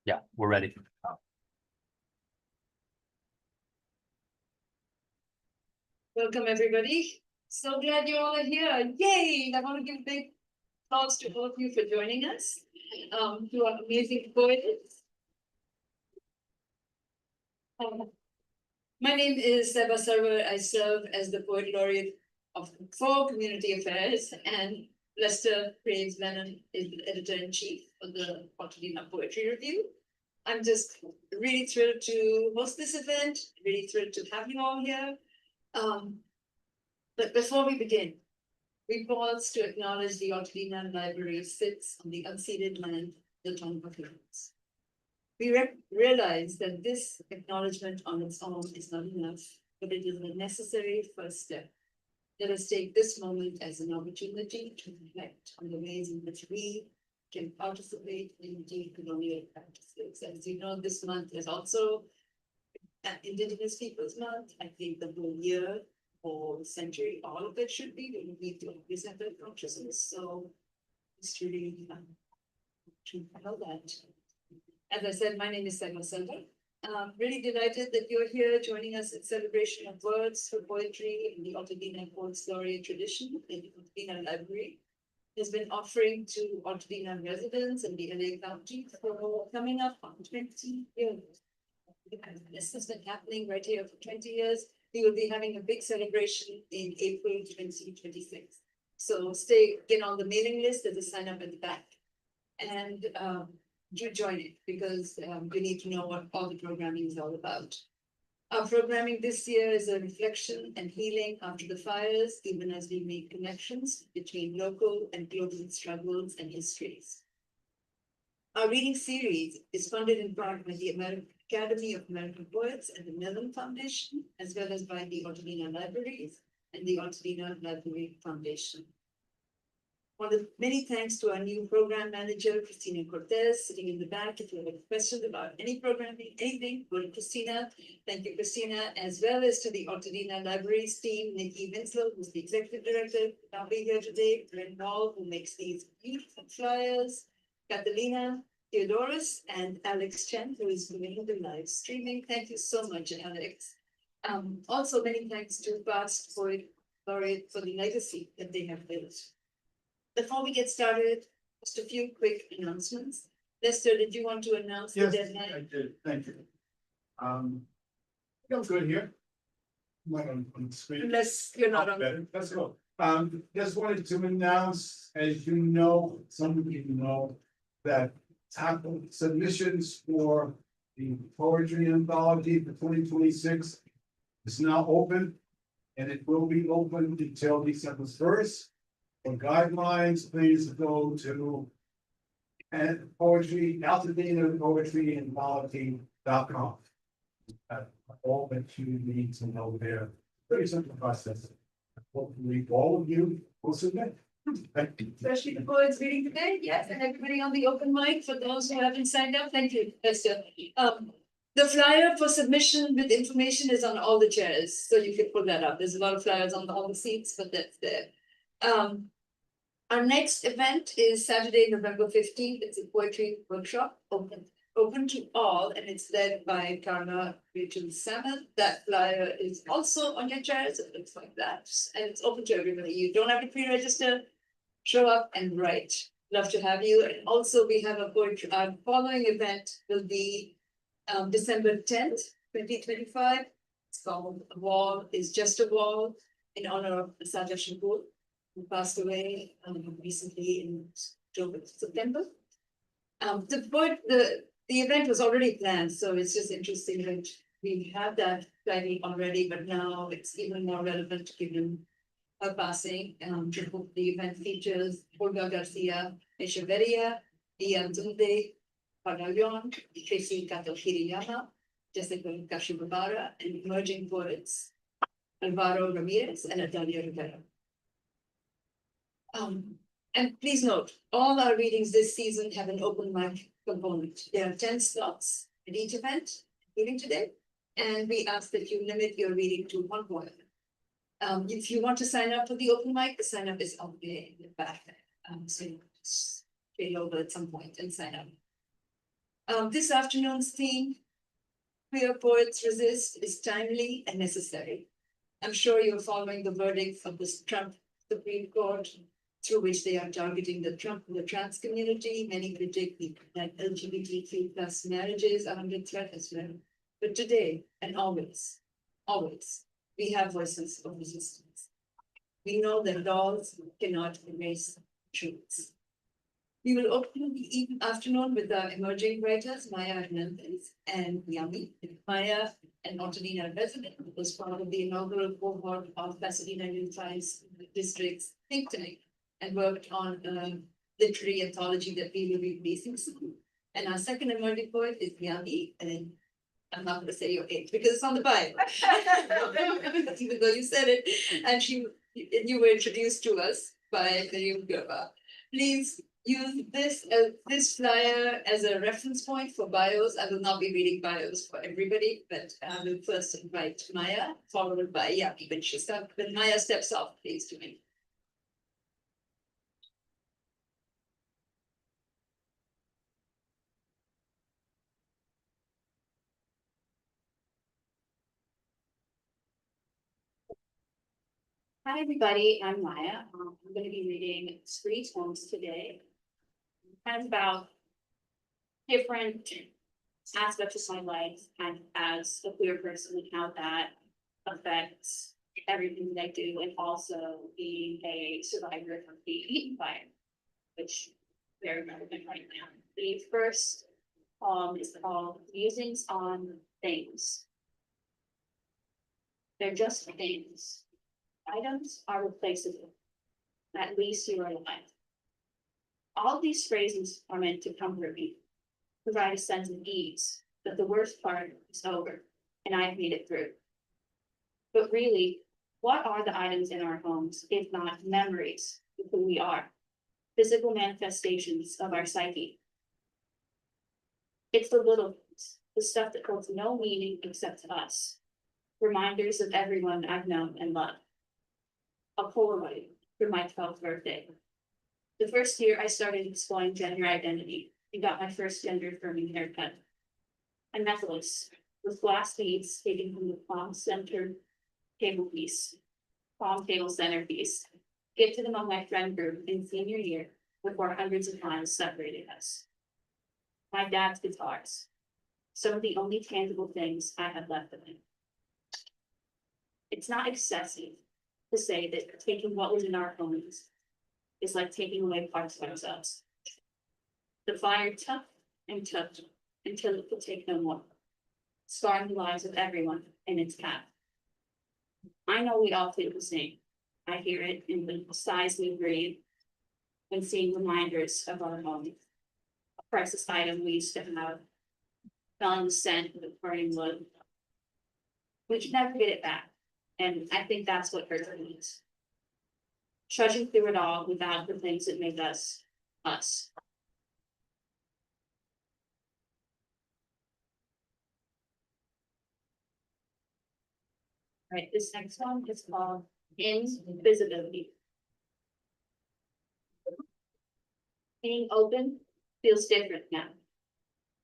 Yeah, we're ready. Welcome, everybody. So glad you all are here. Yay! I want to give big applause to all of you for joining us, to our amazing poets. My name is Seba Sarwar. I serve as the Poet Laureate for Community Affairs, and Lester Graves Lennon is the Editor-in-Chief of the Altadena Poetry Review. I'm just really thrilled to host this event, really thrilled to have you all here. But before we begin, we pause to acknowledge the Altadena Library sits on the unceded land, the tongue of lands. We realize that this acknowledgement on its own is not enough, but it is a necessary first step. Let us take this moment as an opportunity to reflect on the ways in which we can participate in decolonial practices. As you know, this month is also Indigenous Peoples Month. I think the whole year or century, all of it should be. We need to represent that consciousness. So it's really to know that. As I said, my name is Seba Sarwar. I'm really delighted that you're here joining us in celebration of words for poetry in the Altadena Poets Laureate tradition in the Altadena Library. Has been offering to Altadena residents in the LA County for coming up on 20 years. This has been happening right here for 20 years. We will be having a big celebration in April 2026. So get on the mailing list. There's a sign up at the back. And do join it because we need to know what all the programming is all about. Our programming this year is a reflection and healing after the fires, even as we make connections between local and global struggles and histories. Our reading series is funded in part by the Academy of American Poets and the Mellon Foundation, as well as by the Altadena Libraries and the Altadena Library Foundation. One of many thanks to our new program manager, Christina Cortez, sitting in the back. If you have questions about any programming, anything, go to Christina. Thank you, Christina, as well as to the Altadena Libraries team, Nikki Winslow, who's the executive director, now be here today, Brent Wall, who makes these beautiful flyers, Catalina Theodoros, and Alex Chen, who is doing the live streaming. Thank you so much, Alex. Also, many thanks to past Poet Laureate for the legacy that they have built. Before we get started, just a few quick announcements. Lester, did you want to announce the deadline? I did. Thank you. Feels good here. Not on the screen. Unless you're not on. Better. Let's go. Just wanted to announce, as you know, some of you know, that top submissions for the poetry anthology for 2026 is now open, and it will be open until December 1st. For guidelines, please go to poetry, Altadena Poetry Anthology.com. All that you need to know there. Very simple process. Hopefully, all of you will submit. Thank you. Especially the poets reading today, yes, and everybody on the open mic. For those who haven't signed up, thank you, Lester. The flyer for submission with information is on all the chairs, so you can pull that up. There's a lot of flyers on all the seats, but that's there. Our next event is Saturday, November 15th. It's a poetry workshop, open to all, and it's led by Karna Rachel Salmon. That flyer is also on your chairs. It looks like that, and it's open to everybody. You don't have to pre-register. Show up and write. Love to have you. And also, we have a poetry. Our following event will be December 10th, 2025. It's called "A Wall is Just a Wall" in honor of Saja Shakur, who passed away recently in September. The The event was already planned, so it's just interesting that we have that planning already, but now it's even more relevant given her passing. The event features Olga Garcia Echeverria, Ian Dunde, Pagalion, Tracy Kato Hirayama, Jessica Kashibara, and emerging poets Alvaro Ramirez and Natalia Rivera. And please note, all our readings this season have an open mic component. There are 10 slots at each event, including today, and we ask that you limit your reading to one poem. If you want to sign up for the open mic, the sign up is on the back. So you just get over at some point and sign up. This afternoon's theme, Queer Poets Resist, is timely and necessary. I'm sure you're following the verdict of this Trump Supreme Court, through which they are targeting the trans community. Many predict that LGBTQ plus marriages are under threat as well. But today and always, we have voices of resistance. We know that laws cannot erase truths. We will open the afternoon with our emerging writers, Maya Hernandez and Yami. Maya, an Altadena resident, was part of the inaugural cohort of Pasadena Unified's district's think tank and worked on a literary anthology that we will be releasing soon. And our second emerging poet is Yami, and I'm not going to say your age because it's on the bio, even though you said it. And you were introduced to us by Miriam Gerba. Please use this flyer as a reference point for bios. I will not be reading bios for everybody, but I will first invite Maya, followed by Yami when Maya steps off, please to me. Hi, everybody. I'm Maya. I'm going to be reading 3 poems today, kind of about different aspects of my life and as a queer person and how that affects everything that I do, and also being a survivor of the Eaton fire, which is very relevant right now. The first poem is called Musings on Things. They're just things. Items are replaceable. At least you are alive. All these phrases are meant to comfort me, provide a sense of ease, that the worst part is over and I have made it through. But really, what are the items in our homes, if not memories of who we are, physical manifestations of our psyche? It's the little things, the stuff that holds no meaning except to us, reminders of everyone I've known and loved. A Polaroid for my 12th birthday. The first year I started exploring gender identity and got my first gender affirming haircut. A necklace with glass beads taken from the palm table centerpiece, gifted among my friend group in senior year before hundreds of miles separated us. My dad's guitars, some of the only tangible things I had left of him. It's not excessive to say that taking what was in our homes is like taking away parts of ourselves. The fire took and took until it could take no more, scarring the lives of everyone in its path. I know we all feel the same. I hear it in the sighs we breathe when seeing reminders of our home. A precious item we used to have, smelling the scent of the burning wood. We can never get it back. And I think that's what hurts means. Trudging through it all without the things that make us, us. All right, this next one is called Invisibility. Being open feels different now.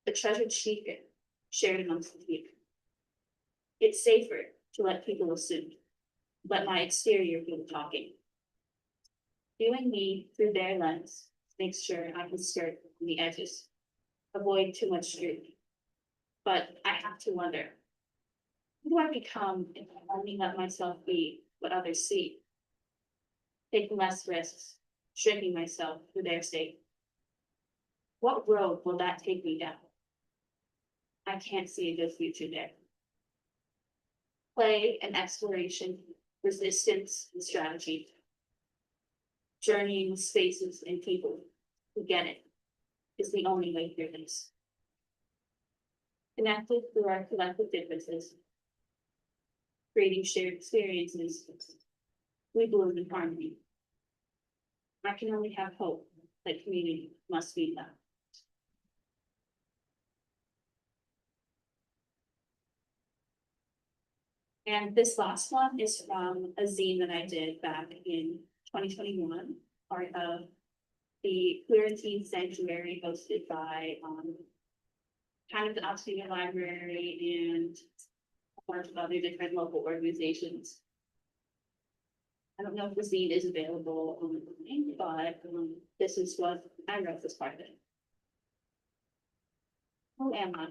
A treasured secret shared amongst the people. It's safer to let people assume, let my exterior do the talking. Viewing me through their lens makes sure I can skirt on the edges, avoid too much scrutiny. But I have to wonder, who do I become if I only let myself be what others see? Taking less risks, shrinking myself for their sake. What road will that take me down? I can't see a good future there. Play and exploration, resistance and strategy. Journeying with spaces and people who get it is the only way through this. Connected through our collective differences, creating shared experiences, we bloom in harmony. I can only have hope that community must be that. And this last one is from a zine that I did back in 2021, part of the Queer and Teen Sanctuary hosted by kind of the Altadena Library and a bunch of other different local organizations. I don't know if the zine is available online, but this is what I wrote as part of it. Who am I?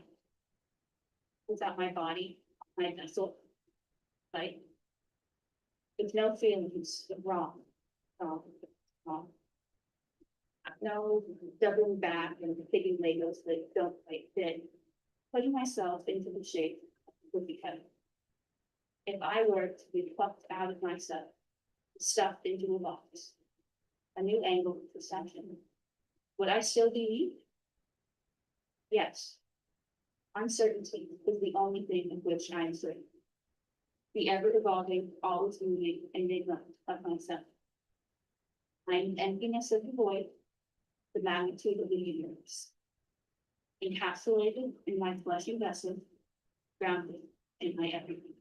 Without my body, my vessel, right? With no feelings of wrong. No doubling back and taking Legos that don't quite fit. Putting myself into the shape would be heaven. If I were to be plucked out of myself, stuffed into a box, a new angle of perception, would I still be me? Yes. Uncertainty is the only thing of which I am certain. The ever-evolving, always moving enigma of myself. I am the emptiness of the void, the magnitude of the universe. Encapsulated in my fleshy vessel, grounded in my everything.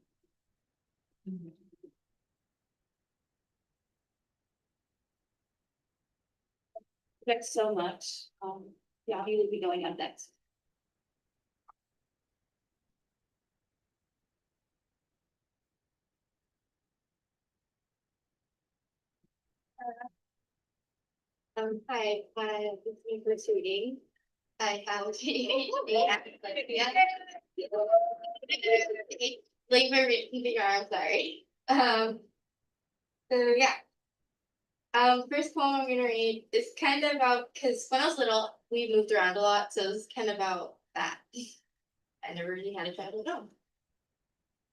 Thanks so much. Yeah, he will be going up next. Hi, this is my first reading. I have like my written I'm sorry. So yeah. First poem I'm gonna read is kind of about because when I was little, we moved around a lot, so it's kind of about that. I never really had a childhood home.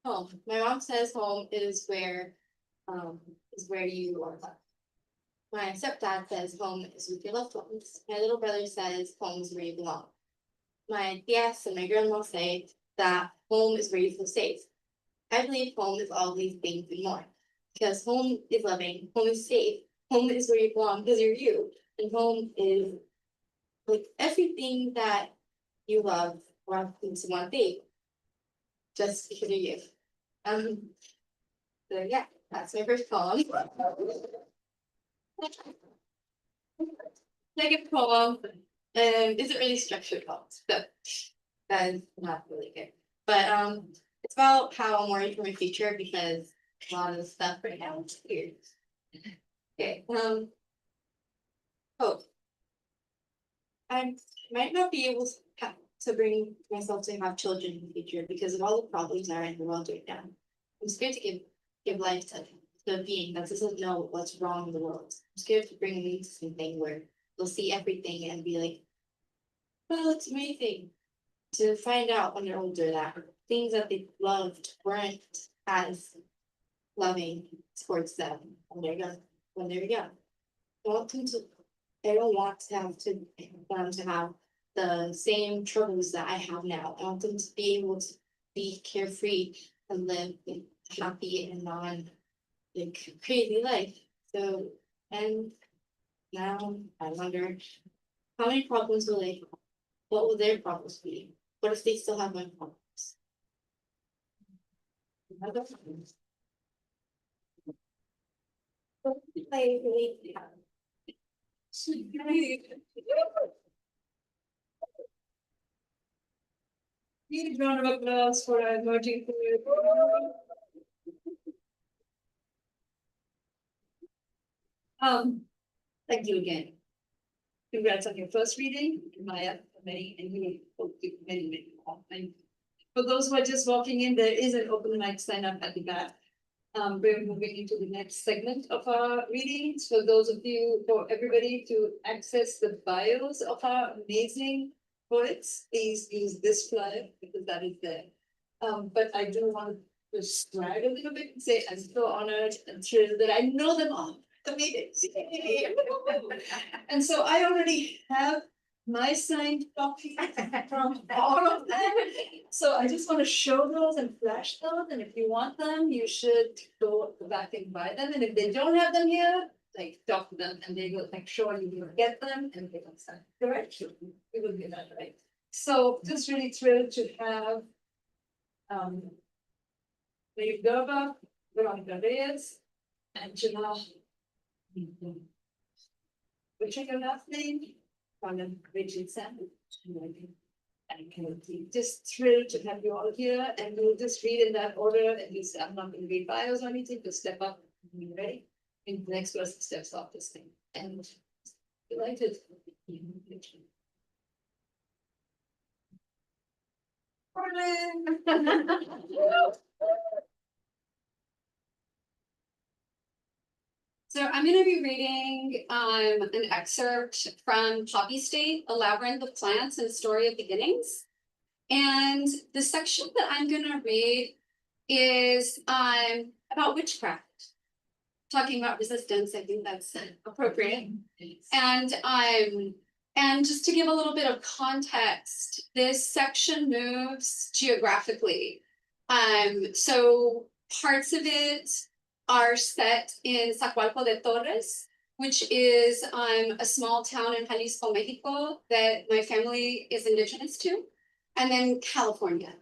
Home. My mom says home is where you are loved. My stepdad says home is with your loved ones. My little brother says home is where you belong. My tias and my grandma say that home is where you feel safe. I believe home is all these things and more. Because home is loving, home is safe, home is where you belong because you're you. And home is like everything that you love wrapped into one thing. Just because you're you. So yeah, that's my first poem. Second poem isn't really structured poems, but that is not really good. But it's about how I'm worried for my future because a lot of the stuff right now is weird. Okay, hope. I might not be able to bring myself to have children in the future because of all the problems that are in the world right now. I'm scared to give life to the being that doesn't know what's wrong in the world. I'm scared to bring them into something where they'll see everything and be like, well, it's amazing. To find out when they're older that things that they loved weren't as loving towards them when they're young. I don't want to have the same troubles that I have now. I want them to be able to be carefree and live happy and non like crazy life. So and now I wonder how many problems will they have? What will their problems be? What if they still have my problems? I really have. Huge round of applause for our emerging community. Thank you again. Congrats on your first reading, Maya, many, and you will do many more. And for those who are just walking in, there is an open mic sign up at the back. We're moving into the next segment of our readings. For those of you, for everybody to access the bios of our amazing poets, please use this flyer because that is there. But I do want to brag a little bit and say I'm so honored and thrilled that I know them all. Comedians. And so I already have my signed copy from all of them. So I just want to show those and flash those, and if you want them, you should go back and buy them, and if they don't have them here, like talk to them, and they will make sure you will get them, and they will sign. Correct? We will do that, right? So just really thrilled to have Mayor Gerber, Veronica Reyes, Angela. What's your last name? Colin Richardson. And Kennedy. Just thrilled to have you all here, and we'll just read in that order. At least I'm not going to read bios or anything, just step up and be ready. And the next person steps off this thing. And delighted. So I'm gonna be reading an excerpt from Poppy State, A Labyrinth of Plants and Story of Beginnings. And the section that I'm gonna read is about witchcraft. Talking about resistance, I think that's appropriate. And just to give a little bit of context, this section moves geographically. So parts of it are set in Zacualco de Torres, which is a small town in Jalisco, Mexico, that my family is indigenous to, and then California.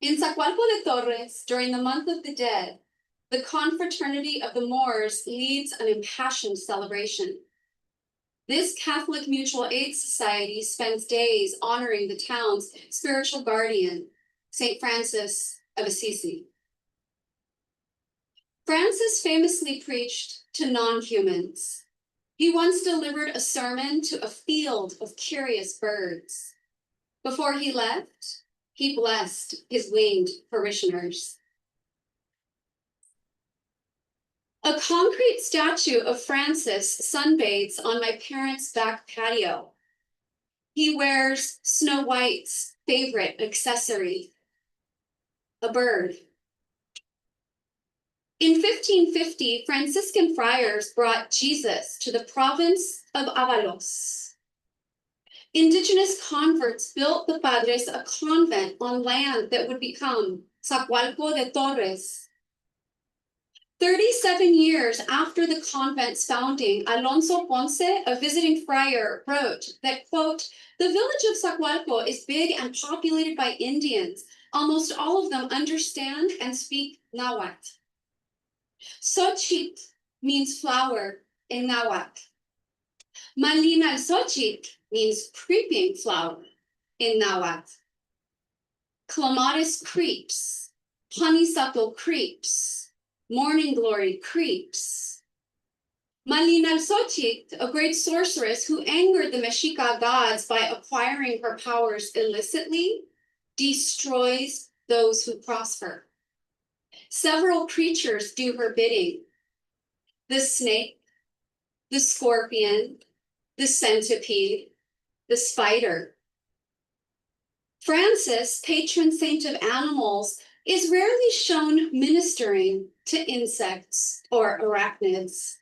In Zacualco de Torres, during the month of the dead, the confraternity of the Moors leads an impassioned celebration. This Catholic mutual aid society spends days honoring the town's spiritual guardian, Saint Francis of Assisi. Francis famously preached to non-humans. He once delivered a sermon to a field of curious birds. Before he left, he blessed his winged parishioners. A concrete statue of Francis sunbathes on my parents' back patio. He wears Snow White's favorite accessory, a bird. In 1550, Franciscan friars brought Jesus to the province of Avalos. Indigenous converts built the Padres a convent on land that would become Zacualco de Torres. 37 years after the convent's founding, Alonso Ponce, a visiting friar, wrote that, quote, "The village of Zacualco is big and populated by Indians. Almost all of them understand and speak Nahuatl. Xochitl means flower in Nahuatl. Malinalxochitl means creeping flower in Nahuatl. Clematis creeps, honeysuckle creeps, morning glory creeps. Malinalxochitl, a great sorceress who angered the Mexica gods by acquiring her powers illicitly, destroys those who prosper. Several creatures do her bidding: the snake, the scorpion, the centipede, the spider. Francis, patron saint of animals, is rarely shown ministering to insects or arachnids.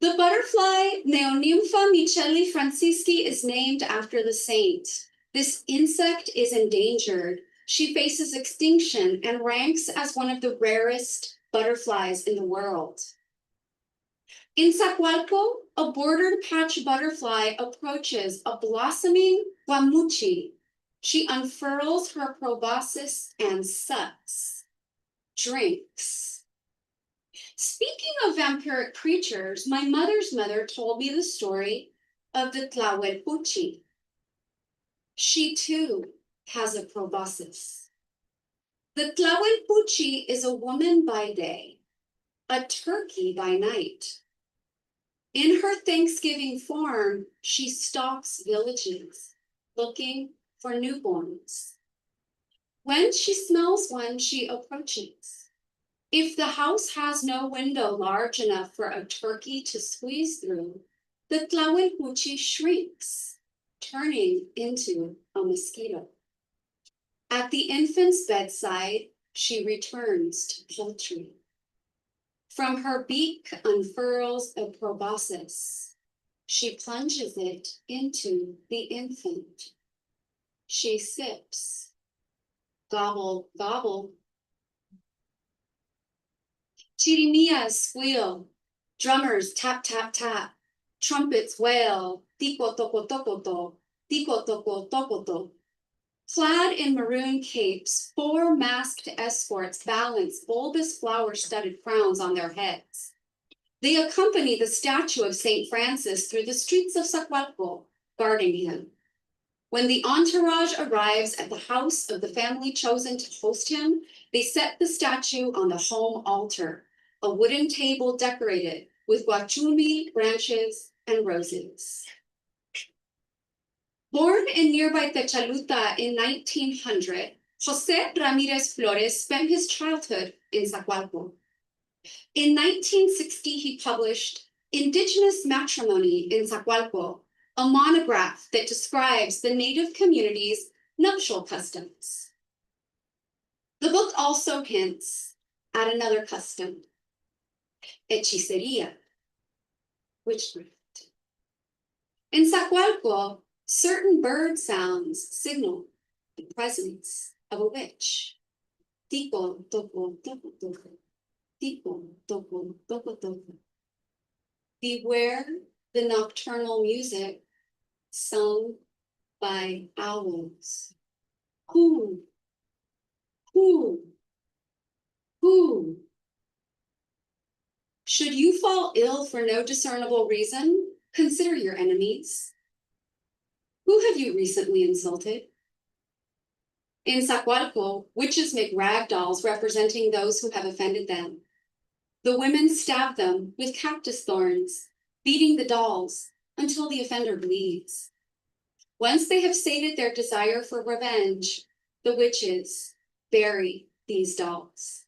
The butterfly Neonympha Micheli Francisci is named after the saint. This insect is endangered. She faces extinction and ranks as one of the rarest butterflies in the world. In Zacualco, a bordered patch butterfly approaches a blossoming guamuchi. She unfurls her proboscis and sucks, drinks. Speaking of vampiric creatures, my mother's mother told me the story of the Tlahuelpuchi. She too has a proboscis. The Tlahuelpuchi is a woman by day, a turkey by night. In her Thanksgiving form, she stalks villages, looking for newborns. When she smells one, she approaches. If the house has no window large enough for a turkey to squeeze through, the Tlahuelpuchi shrinks, turning into a mosquito. At the infant's bedside, she returns to poultry. From her beak unfurls a proboscis. She plunges it into the infant. She sips. Gobble, gobble. Chirimías squeal. Drummers tap, tap, tap. Trumpets wail. Tiko toko toko to. Tiko toko toko to. Clad in maroon capes, 4 masked escorts balance bulbous flower-studded crowns on their heads. They accompany the statue of Saint Francis through the streets of Zacualco, guarding him. When the entourage arrives at the house of the family chosen to host him, they set the statue on the home altar, a wooden table decorated with guachumi branches and roses. Born in nearby Techaluta in 1900, José Ramírez Flores spent his childhood in Zacualco. In 1960, he published Indigenous Matrimony in Zacualco, a monograph that describes the native community's nuptial customs. The book also hints at another custom, hechicería, witchcraft. In Zacualco, certain bird sounds signal the presence of a witch. Tico, toco, toco, toco. Tico, toco, toco, toco. Beware the nocturnal music sung by owls. Who? Should you fall ill for no discernible reason, consider your enemies. Who have you recently insulted? In Zacualco, witches make rag dolls representing those who have offended them. The women stab them with cactus thorns, beating the dolls until the offender bleeds. Once they have sated their desire for revenge, the witches bury these dolls.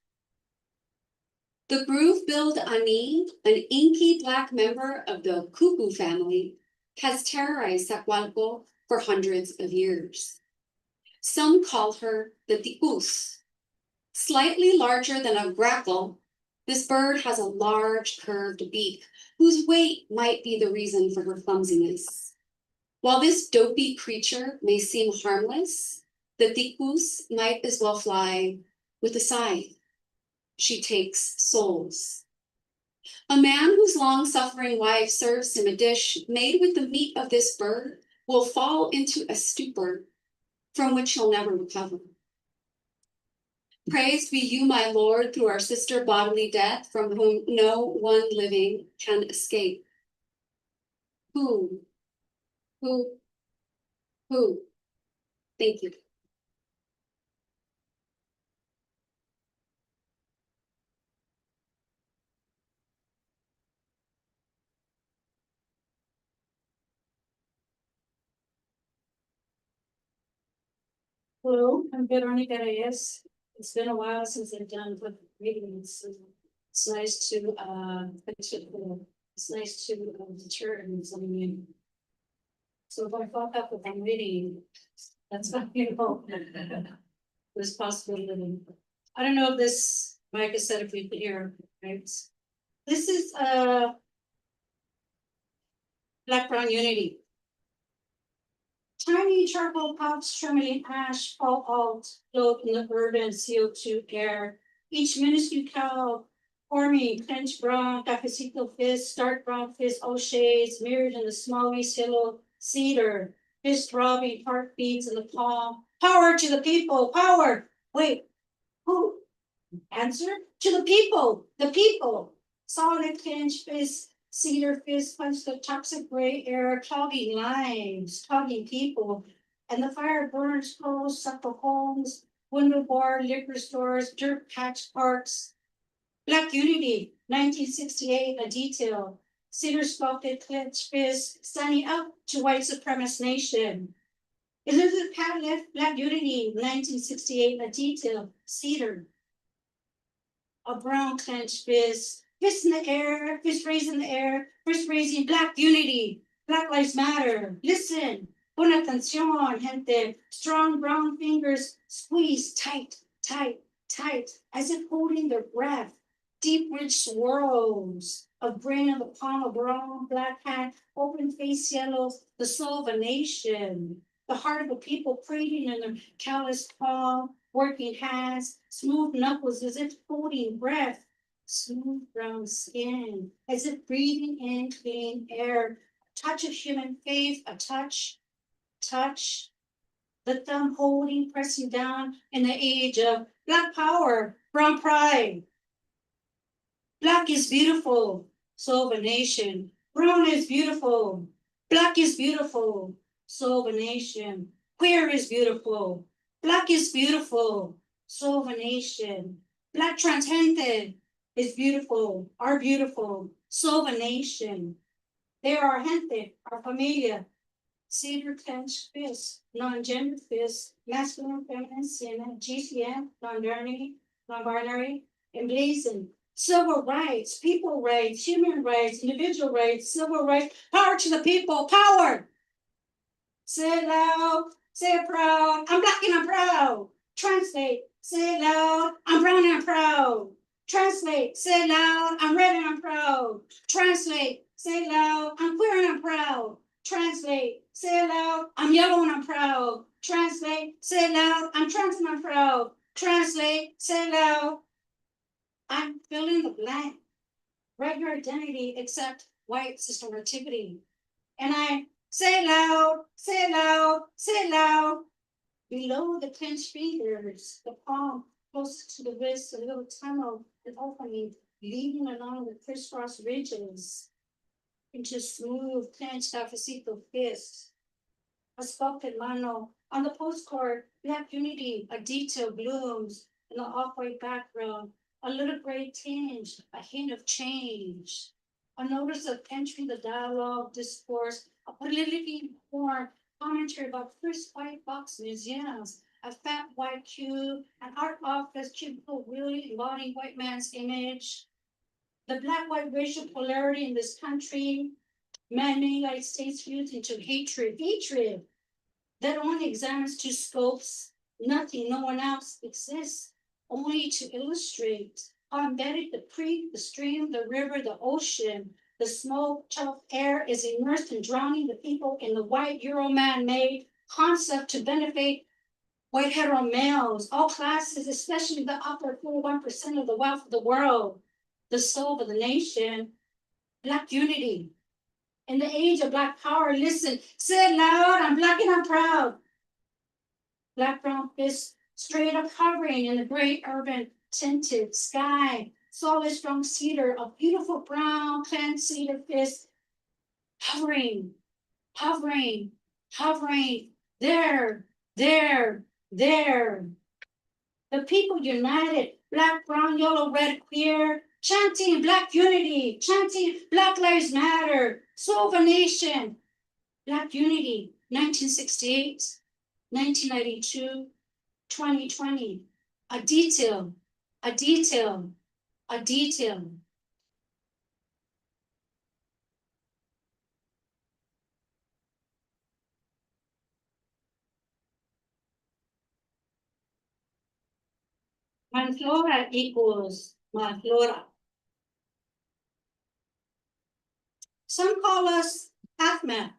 The groove-billed Ani, an inky black member of the cuckoo family, has terrorized Zacualco for hundreds of years. Some call her the ticus. Slightly larger than a grackle, this bird has a large curved beak whose weight might be the reason for her clumsiness. While this dopey creature may seem harmless, the ticus might as well fly with a scythe. She takes souls. A man whose long-suffering wife serves him a dish made with the meat of this bird will fall into a stupor from which he'll never recover. Praised be you, my Lord, through our sister bodily death, from whom no one living can escape. Who? Thank you. Hello, I'm Veronica Reyes. It's been a while since I've done public meetings. It's nice to, deter something. So if I fuck up with my meeting, that's what you know. There's possibility. I don't know if this, Mike has said if we could hear, right? This is, Black Brown Unity. Tiny charcoal pouch trembling ash fall out, float in the urban CO2 air. Each minuscule cow forming clenched brown cafecito fist, dark brown fist, all shades mirrored in the snowy sillow cedar. Fist throbbing heartbeats in the palm. Power to the people, power. Wait, who? Answer to the people, the people. Solid clenched fist. Cedar fist punch the toxic gray air, clogging lives, clogging people, and the fire burns close, sucker homes, window bar, liquor stores, dirt patch parks. Black Unity, 1968, a detail. Cedar sculpted clenched fist, standing up to white supremacist nation. Elizabeth Catlett, Black Unity, 1968, a detail. Cedar. A brown clenched fist, fist in the air, fist raised in the air, fist raising Black unity, Black Lives Matter. Listen, pon atención, gente. Strong brown fingers squeeze tight, tight, tight, as if holding their breath. Deep rich swirls of brain in the palm of brown, black hand, open face yellow, the soul of a nation. The heart of a people praying in their calloused palm, working hands, smooth knuckles as if holding breath. Smooth brown skin, as if breathing in clean air. Touch of human faith, a touch, touch. The thumb holding, pressing down in the age of Black power, brown pride. Black is beautiful, soul of a nation. Brown is beautiful. Black is beautiful, soul of a nation. Queer is beautiful. Black is beautiful, soul of a nation. Black transcendent is beautiful, are beautiful, soul of a nation. They are our gente, our familia. Cedar clenched fist, non-gender fist, masculine, feminine, sin, GCN, non-binary, emblazoned. Civil rights, people rights, human rights, individual rights, civil rights, power to the people, power. Say it loud, say it proud, I'm Black and I'm proud. Translate, say it loud, I'm brown and I'm proud. Translate, say it loud, I'm red and I'm proud. Translate, say it loud, I'm queer and I'm proud. Translate, say it loud, I'm yellow and I'm proud. Translate, say it loud, I'm trans and I'm proud. Translate, say it loud, I'm filling the blank. Regular identity except white systemativity. And I say it loud, say it loud, say it loud. Below the clenched fingers, the palm close to the wrist, a little tunnel, an opening, leading along the crisscross ridges into smooth, clenched cafecito fist. A sculpted mano on the postcard, Black unity, a detail blooms in the off-white background. A little gray tinge, a hint of change. A notice of entering the dialogue, discourse, a politically informed commentary about first white box museums, a fat white cube, an art office cubicle really embodying white man's image. The Black-white racial polarity in this country, man-made United States fused into hatred that only examines two scopes, nothing, no one else exists. Only to illustrate how embedded the creek, the stream, the river, the ocean, the smoke, tough air is immersed in drowning the people in the white Euro-man made concept to benefit white hetero males, all classes, especially the upper 41% of the wealth of the world, the soul of the nation, Black unity. In the age of Black power, listen, say it loud, I'm Black and I'm proud. Black brown fist straight up hovering in the great urban tinted sky, solid strong cedar, a beautiful brown cleansed cedar fist, hovering, hovering, hovering, there. The people united, Black, brown, yellow, red, queer, chanting Black unity, chanting Black Lives Matter, soul of a nation, Black unity, 1968, 1992, 2020, a detail, a detail, a detail. Manflora equals Manflora. Some call us half man,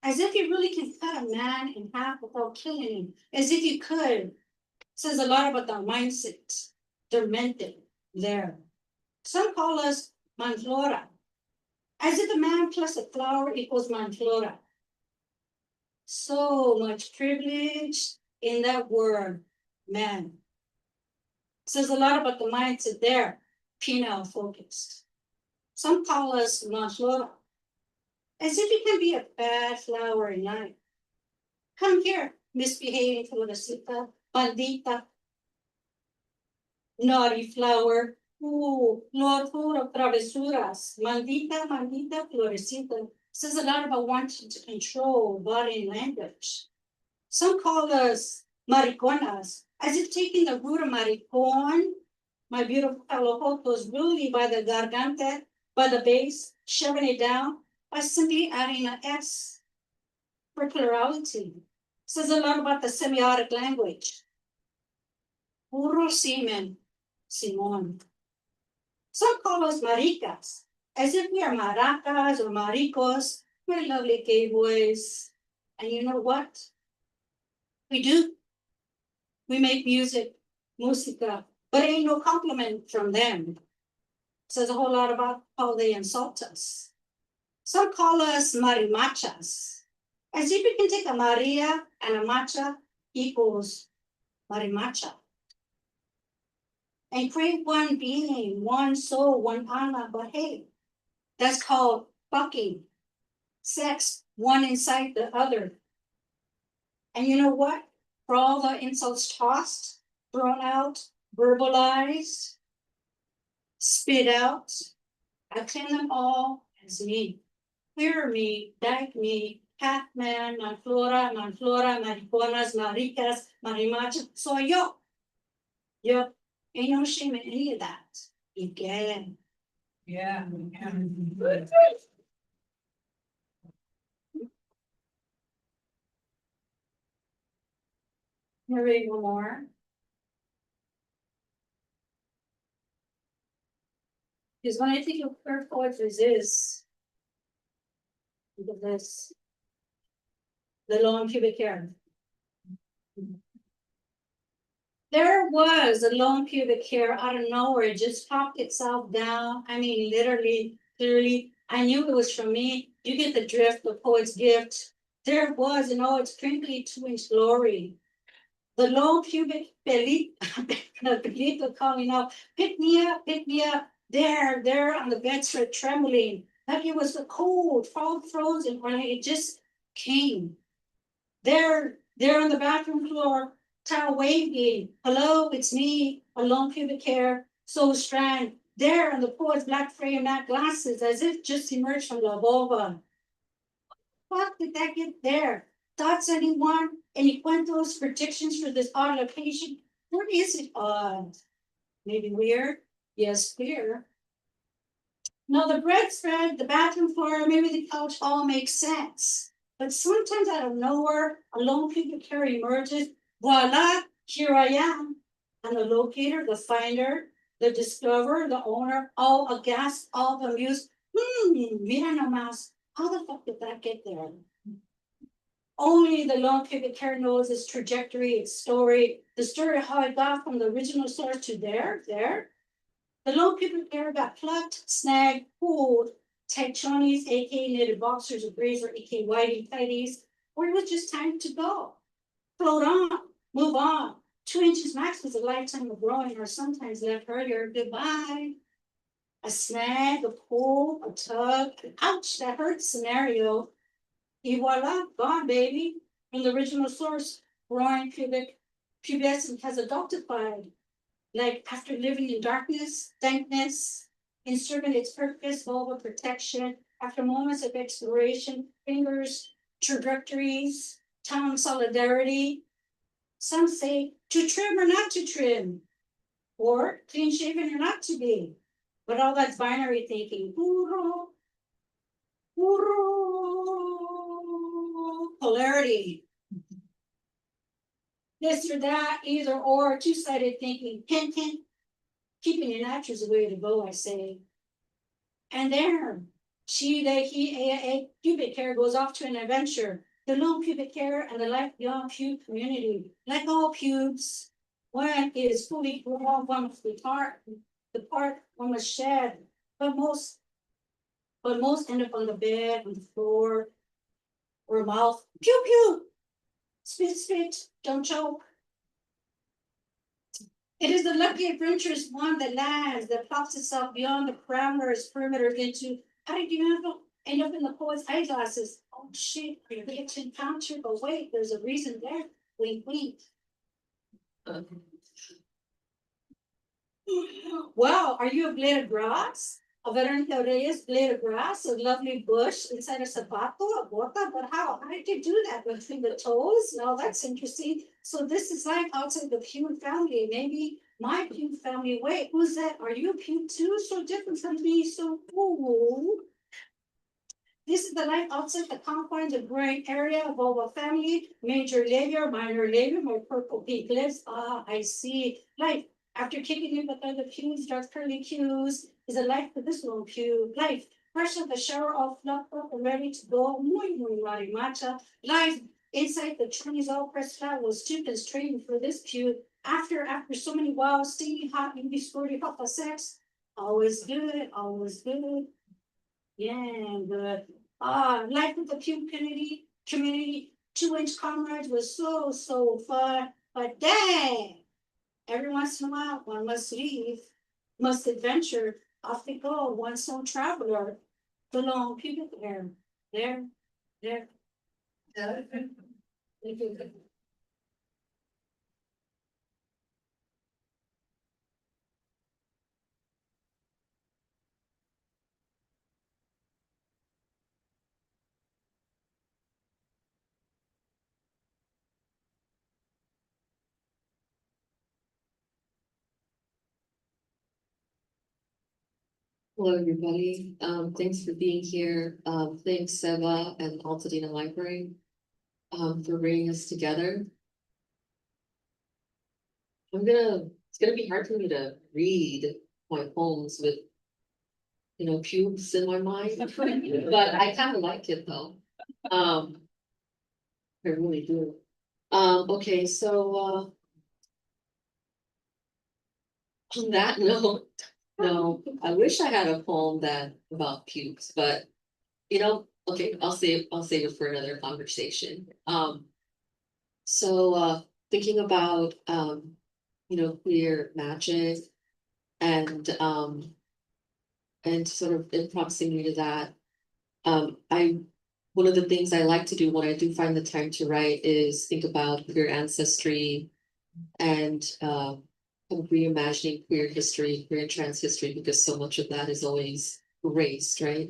as if you really can cut a man in half without killing him, as if you could. Says a lot about their mindset, their mental there. Some call us Manflora, as if a man plus a flower equals Manflora. So much privilege in that word, man. Says a lot about the mindset there, penile focused. Some call us Manflora, as if it can be a bad flower in life. Come here, misbehaving florecita, bandita, naughty flower. Ooh, Lord, full of travesuras, maldita, maldita, florecita. Says a lot about wanting to control body and language. Some call us mariconas, as if taking the root of maricon my beautiful fellow was really by the garganta, by the base, shoving it down by simply adding an S for plurality. Says a lot about the semiotic language. Puro semen, Simon. Some call us maricas, as if we are maracas or maricos. We're lovely gay boys. And you know what? We do. We make music, música, but ain't no compliment from them. Says a whole lot about how they insult us. Some call us marimachas, as if you can take a Maria and a macha equals marimacha. And create one being, one soul, one alma, but hey, that's called fucking. Sex, one inside the other. And you know what? For all the insults tossed, thrown out, verbalized, spit out, I claim them all as me. Queer me, dyke me, Catman, manflora, mariconas, maricas, marimacha, soy yo. Yo, ain't no shame in any of that. You can. Yeah. Read one more. Because when I think of queer poetry is, look at this. The long pubic hair. There was a long pubic hair out of nowhere, it just popped itself down. I mean, literally, clearly, I knew it was from me. You get the drift, the poet's gift. There it was, in all its crinkly 2-inch glory. The long pubic pelito calling out, pick me up, there on the bedspread trembling, like it was the cold, frozen, or like it just came. There on the bathroom floor, towel waving, hello, it's me, a long pubic hair, so strand, there on the poet's black frame matte glasses, as if just emerged from the vulva. Fuck did that get there? Thoughts, anyone? Any cuentos, predictions for this odd location? What is it odd? Maybe weird? Yes, queer. No, the bedspread, the bathroom floor, maybe the couch all makes sense. But sometimes out of nowhere, a lone pubic hair emerges. Voila, here I am. And the locator, the finder, the discoverer, the owner, all aghast, all amused. Mira nomás, how the fuck did that get there? Only the long pubic hair knows its trajectory, its story, the story of how it got from the original source to there. The long pubic hair got plucked, snagged, pulled, tight chonies, aka knitted boxers or braids or aka whitey tighties, or it was just time to go. Float on, move on. 2 inches max was a lifetime of growing, or sometimes left earlier. Goodbye. A snag, a pull, a tug, an ouch, that hurts scenario. Et voila, gone, baby. From the original source, growing pubescent has adultified. Like after living in darkness, dankness, in serving its purpose, vulva protection, after moments of exploration, fingers, trajectories, tongue solidarity. Some say to trim or not to trim, or clean shaven or not to be. But all that's binary thinking. Polarity. This or that, either or, two-sided thinking, hint, hint. Keeping your naturals the way to go, I say. And there, she, they, he, a, pubic hair goes off to an adventure. The long pubic hair and the life beyond pube community. Like all pubes, when it is fully grown, one must depart. The part one must shed. But most end up on the bed, on the floor, or mouth. Pew pew. Spit, spit, don't choke. It is the lucky adventurous one that lands, that plops itself beyond the perimeters into, how did you end up in the poet's eyeglasses? Oh shit, you're getting to encounter, but wait, there's a reason there. Wink, wink. Wow, are you a blade of grass? A veteran Reyes blade of grass, a lovely bush inside a zapato, a bota, but how did you do that between the toes? Now that's interesting. So this is life outside the Pune family, maybe my Pune family. Wait, who's that? Are you Pune too? So different from me, so cool. This is the life outside the confines of growing area of our family, major labor, minor labor, my purple pink lips. Ah, I see. Life after kicking in with other pews, dark curly cues, is a life for this one pew. Life, fresh of the shower, all fluffed up and ready to go. Muy marimacha. Life, inside the trees, all pressed flat, was too constrained for this pew. After so many wild, steamy, hot, UV squirty, hot for sex. Always good, always good. Yeah, good. Life with the Pew community, 2-inch comrades was so fun, but dang, every once in a while, one must leave, must adventure, off they go, one sole traveler, the long pubic hair, there. Hello, everybody. Thanks for being here. Thanks Seva and Altadena Library for bringing us together. It's gonna be hard for me to read my poems with, pubes in my mind, but I kind of like it though. I really do. Okay, so on that note, no, I wish I had a poem about pubes, but okay, I'll save it for another conversation. So thinking about queer magic and sort of in proximity to that, I one of the things I like to do when I do find the time to write is think about queer ancestry and kind of reimagining queer history, queer and trans history, because so much of that is always erased, right?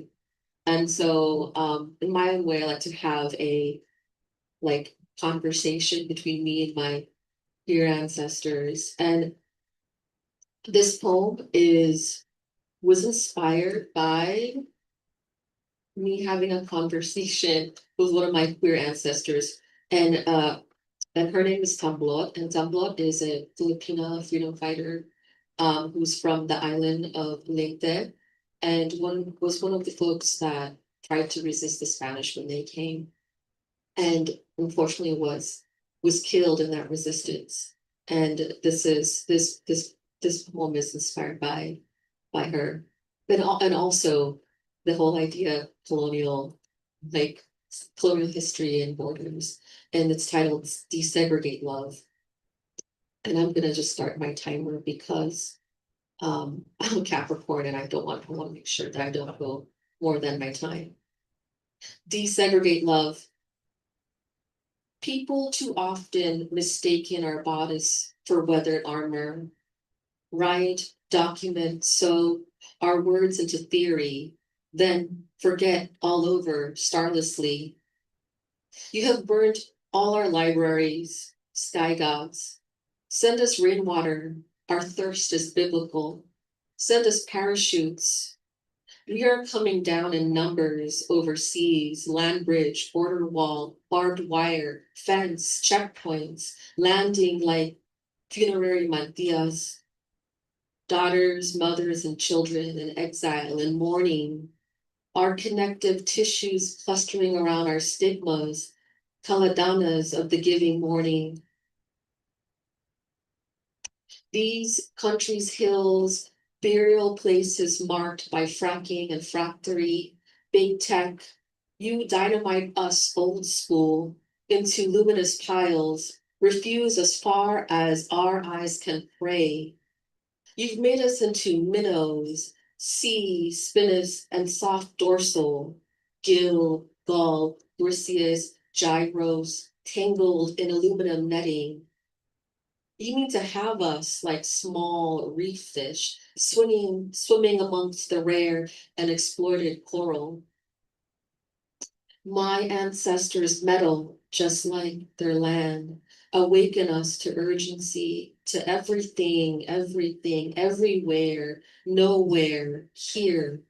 And so in my own way, I like to have a conversation between me and my queer ancestors. And this poem was inspired by me having a conversation with one of my queer ancestors. And her name is Tamblot, and Tamblot is a Filipina freedom fighter who's from the island of Leyte, and was one of the folks that tried to resist the Spanish when they came, and unfortunately was killed in that resistance. And this poem is inspired by her, and also the whole idea of like colonial history and borders, and it's titled Desegregate Love. And I'm gonna just start my timer because I'm a Capricorn and I want to make sure that I don't go more than my time. Desegregate love. People too often mistaken our bodice for weathered armor. Write, document, sew our words into theory, then forget all over starlessly. You have burned all our libraries, sky gods. Send us rainwater, our thirst is biblical. Send us parachutes. We are coming down in numbers overseas, land bridge, border wall, barbed wire, fence, checkpoints, landing like funerary mantillas. Daughters, mothers, and children in exile and mourning. Our connective tissues clustering around our stigmas, kaladanas of the giving morning. These countries' hills, burial places marked by fracking and fractory, big tech, you dynamite us old school into luminous piles, refuse as far as our eyes can pray. You've made us into minnows, sea, spinners, and soft dorsal, gill, gull, brisseus, gyros, tangled in aluminum netting. You need to have us like small reef fish swimming amongst the rare and exploited coral. My ancestors meddle just like their land, awaken us to urgency, to everything, everywhere, nowhere, here.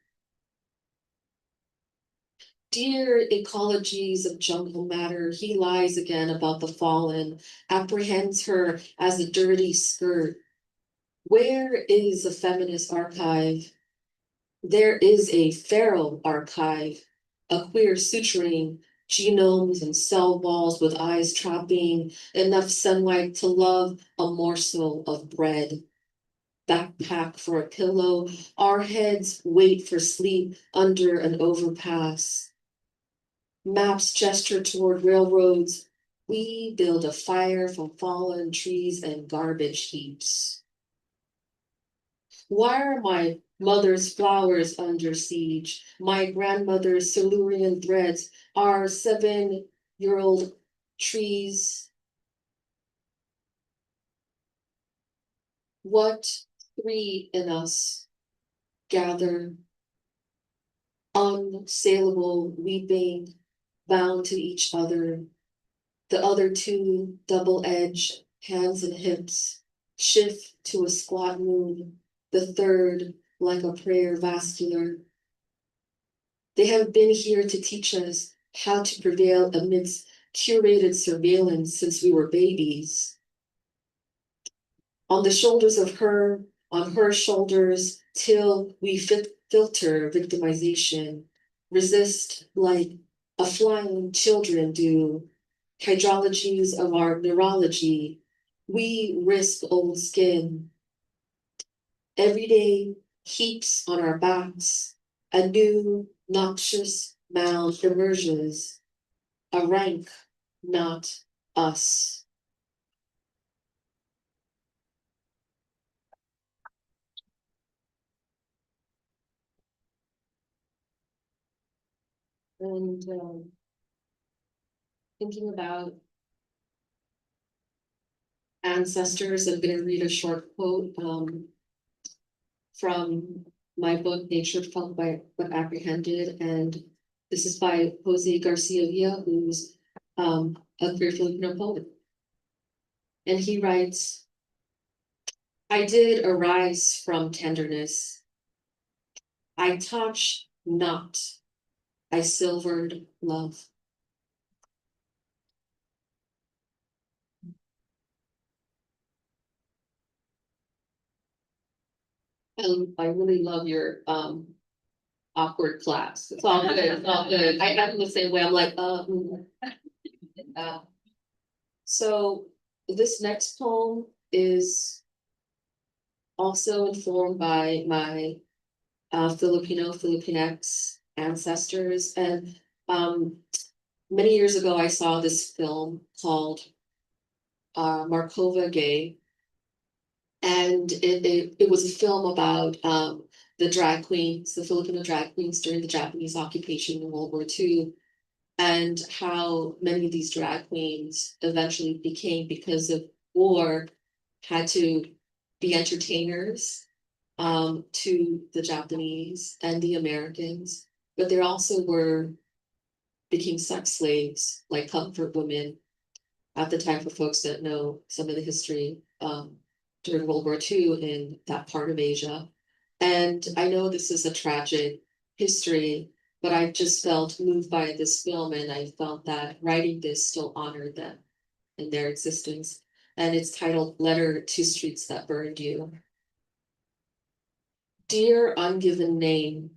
Dear ecologies of jungle matter, he lies again about the fallen, apprehends her as a dirty skirt. Where is a feminist archive? There is a feral archive, a queer suturing, genomes and cell walls with eyes trapping enough sunlight to love a morsel of bread. Backpack for a pillow, our heads wait for sleep under an overpass. Maps gesture toward railroads. We build a fire from fallen trees and garbage heaps. Why are my mother's flowers under siege? My grandmother's Silurian threads are 7-year-old trees. What three in us gather, unsaleable, weeping, bound to each other. The other two double-edged, hands and hips, shift to a squat move. The third, like a prayer vascular. They have been here to teach us how to prevail amidst curated surveillance since we were babies. On the shoulders of her, on her shoulders, till we filter victimization, resist like a flying children do, hydrologies of our neurology. We risk old skin. Every day, heaps on our backs, a new noxious mound emerges, a rank, not us. And thinking about ancestors, I'm going to read a short quote from my book, Nature Felt but Apprehended. And this is by Jose Garcia Villa, who's a queer Filipino poet. And he writes, I did arise from tenderness. I touched not, I silvered love. I really love your awkward class. It's all good, it's all good. I am the same way, I'm like, So this next poem is also informed by my Filipinx ancestors. And many years ago, I saw this film called Markova Gay. And it was a film about the drag queens, the Filipino drag queens during the Japanese occupation in World War II, and how many of these drag queens eventually became, because of war, had to be entertainers to the Japanese and the Americans, but there also became sex slaves, like comfort women at the time, for folks that know some of the history during World War II in that part of Asia. And I know this is a tragic history, but I just felt moved by this film, and I felt that writing this still honored them in their existence. And it's titled Letter to Streets That Burned You. Dear ungiven name,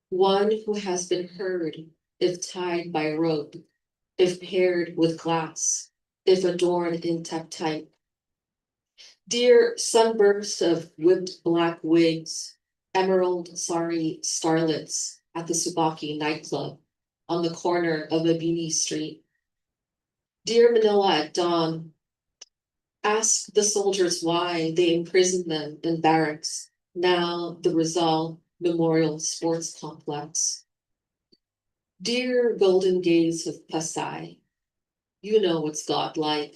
one who has been heard, if tied by rope, if paired with glass, if adorned in type. Dear sunbursts of whipped black wigs, emerald sorry starlets at the Subaki nightclub on the corner of Mabini Street. Dear Manila at dawn, ask the soldiers why they imprisoned them in barracks, now the Rizal Memorial Sports Complex. Dear golden gaze of Pasay, you know what's godlike.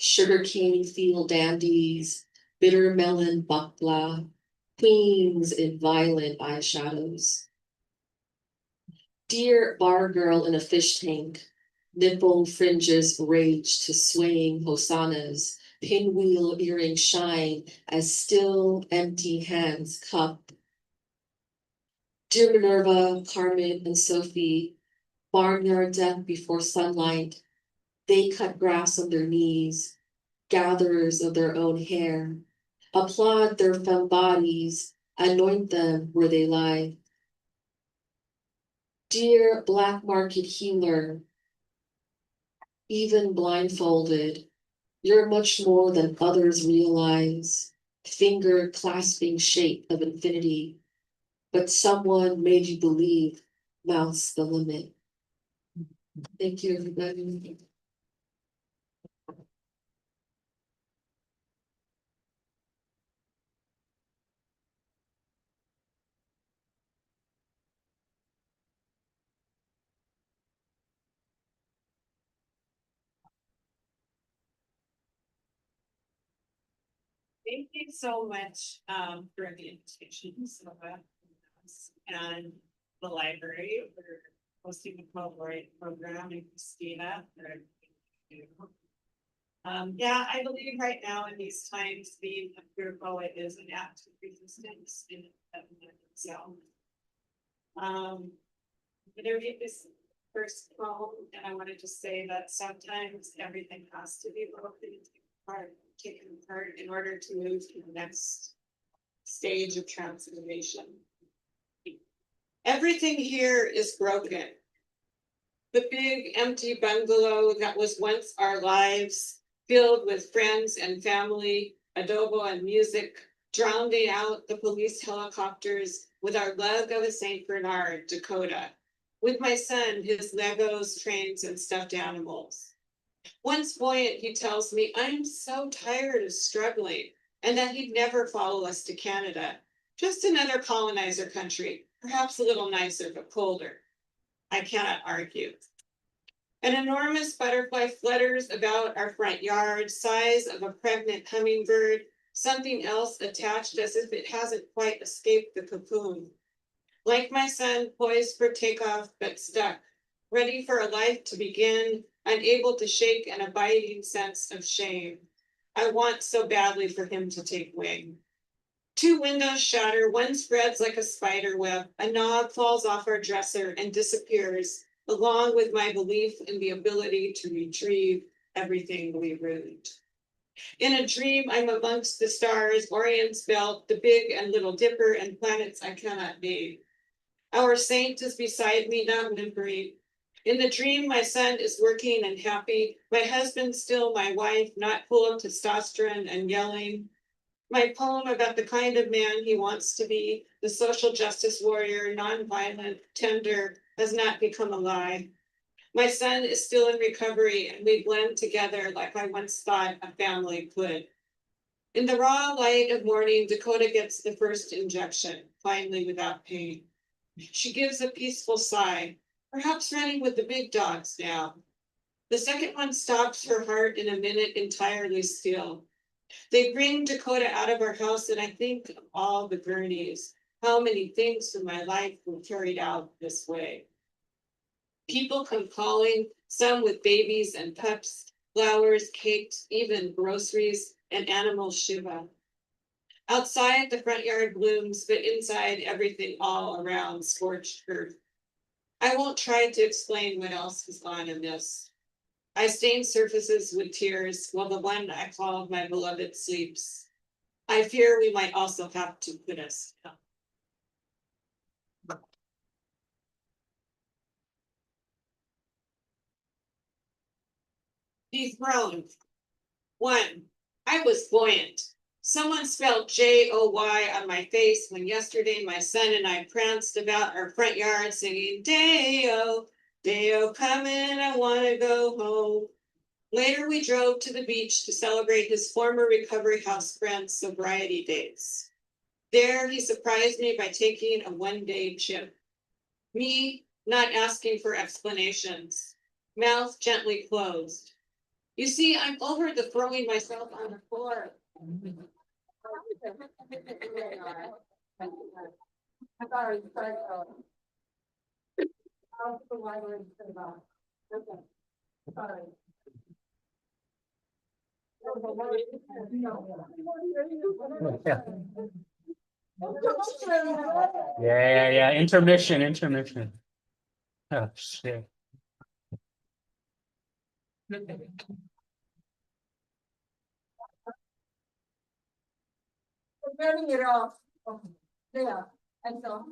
sugarcane field dandies, bitter melon bakla, queens in violet eyeshadows. Dear bar girl in a fish tank, nipple fringes rage to swaying hosannas, pinwheel earrings shine as still empty hands cup. Dear Minerva, Carmen, and Sophie, barnyard death before sunlight, they cut grass on their knees, gatherers of their own hair, applaud their femme bodies, anoint them where they lie. Dear black market healer, even blindfolded, you're much more than others realize, finger clasping shape of infinity, but someone made you believe mouth's the limit. Thank you, everybody. Thank you so much for the invitation, Silva, and the library for hosting the Laureate program, and Christina for everything you do. Yeah, I believe right now in these times, being a queer poet is an act of resistance in and of itself. I'm gonna read this first poem, and I wanted to say that sometimes everything has to be broken apart, taken apart in order to move to the next stage of transformation. Everything here is broken. The big empty bungalow that was once our lives, filled with friends and family, adobo and music, drowning out the police helicopters with our lug of a Saint Bernard, Dakota, with my son, his Legos, trains, and stuffed animals. Once buoyant, he tells me, I'm so tired of struggling, and that he'd never follow us to Canada. Just another colonizer country, perhaps a little nicer, but colder. I cannot argue. An enormous butterfly flutters about our front yard, size of a pregnant hummingbird, something else attached as if it hasn't quite escaped the cocoon. Like my son, poised for takeoff, but stuck, ready for a life to begin, unable to shake an abiding sense of shame. I want so badly for him to take wing. Two windows shatter, one spreads like a spider web, a knob falls off our dresser and disappears, along with my belief in the ability to retrieve everything we ruined. In a dream, I'm amongst the stars, Orion's belt, the Big and Little Dipper, and planets I cannot name. Our saint is beside me, not whimpering. In the dream, my son is working and happy. My husband still my wife, not full of testosterone and yelling. My poem about the kind of man he wants to be, the social justice warrior, nonviolent, tender, has not become a lie. My son is still in recovery, and we blend together like I once thought a family could. In the raw light of morning, Dakota gets the first injection, finally without pain. She gives a peaceful sigh, perhaps running with the big dogs now. The second one stops her heart in a minute entirely still. They bring Dakota out of our house, and I think of all the gurneys, how many things in my life were carried out this way. People come calling, some with babies and pups, flowers, cakes, even groceries, and animals shiva. Outside, the front yard blooms, but inside, everything all around scorched earth. I won't try to explain what else has gone amiss. I stain surfaces with tears while the one I call my beloved sleeps. I fear we might also have to put us down. Dethroned. 1. I was buoyant. Someone spelled Joy on my face when yesterday my son and I pranced about our front yard singing Deo, Deo coming, I want to go home. Later, we drove to the beach to celebrate his former recovery house friend's sobriety days. There, he surprised me by taking a one-day chip. Me, not asking for explanations, mouth gently closed. You see, I'm over the throwing myself on the floor. Yeah, intermission. Oh, shit. Turning it off. There, and so.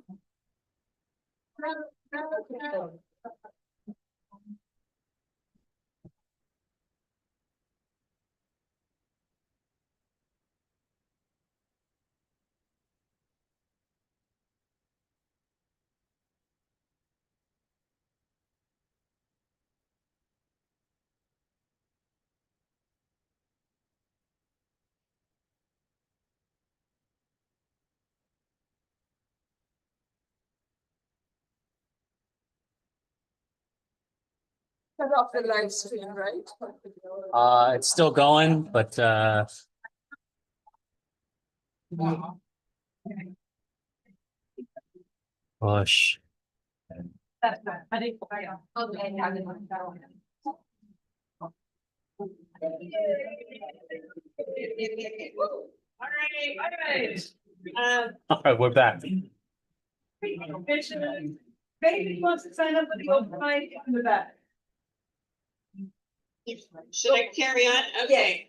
Cut off the live stream, right? It's still going, but push. All right, we're back. Maybe wants to sign up for the open mic in the back. Should I carry on? Okay.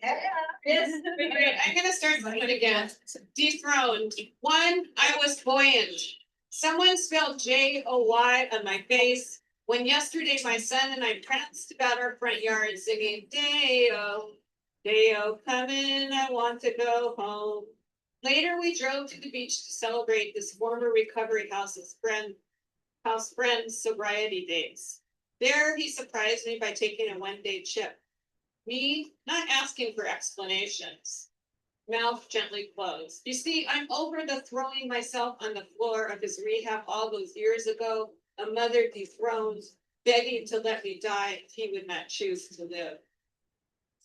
Yes. All right, I'm gonna start it again. Dethroned. One, I was buoyant. Someone spelled Joy on my face. When yesterday my son and I pranced about our front yard singing Day-O, Day-O, come in, I want to go home. Later, we drove to the beach to celebrate this former recovery house friend's sobriety days. There, he surprised me by taking a one-day trip. Me, not asking for explanations. Mouth gently closed. You see, I'm over the throwing myself on the floor of his rehab all those years ago, a mother dethroned, begging to let me die if he would not choose to live.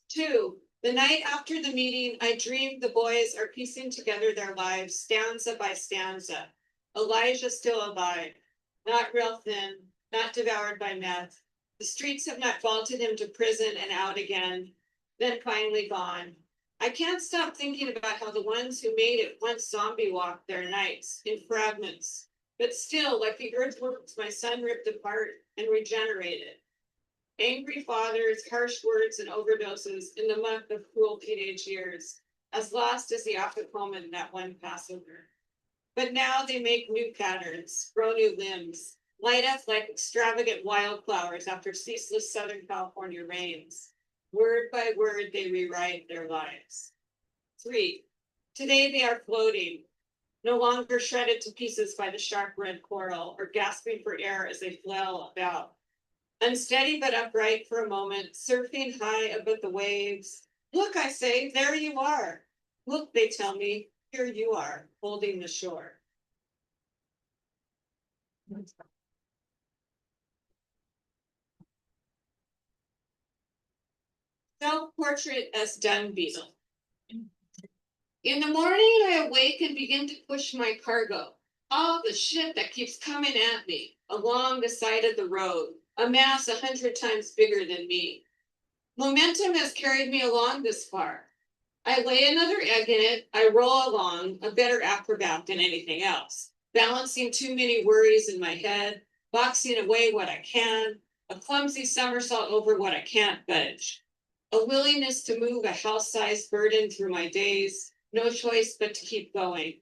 2, the night after the meeting, I dreamed the boys are piecing together their lives stanza by stanza. Elijah still alive, not real thin, not devoured by meth. The streets have not vaulted him to prison and out again, then finally gone. I can't stop thinking about how the ones who made it once zombie walked their nights in fragments, but still, like the earthworms my son ripped apart and regenerated. Angry fathers, harsh words, and overdoses in the muck of cruel teenage years, as lost as the African woman in that one Passover. But now they make new patterns, grow new limbs, light up like extravagant wildflowers after ceaseless Southern California rains. Word by word, they rewrite their lives. 3, today they are floating, no longer shredded to pieces by the sharp red coral or gasping for air as they flail about. Unsteady but upright for a moment, surfing high above the waves. Look, I say, there you are. Look, they tell me, here you are, holding the shore. Self-portrait as dung beetle. In the morning, I awake and begin to push my cargo. All the shit that keeps coming at me along the side of the road, a mass 100 times bigger than me. Momentum has carried me along this far. I lay another egg in it, I roll along, a better acrobat than anything else, balancing too many worries in my head, boxing away what I can, a clumsy somersault over what I can't budge. A willingness to move a house-sized burden through my days, no choice but to keep going.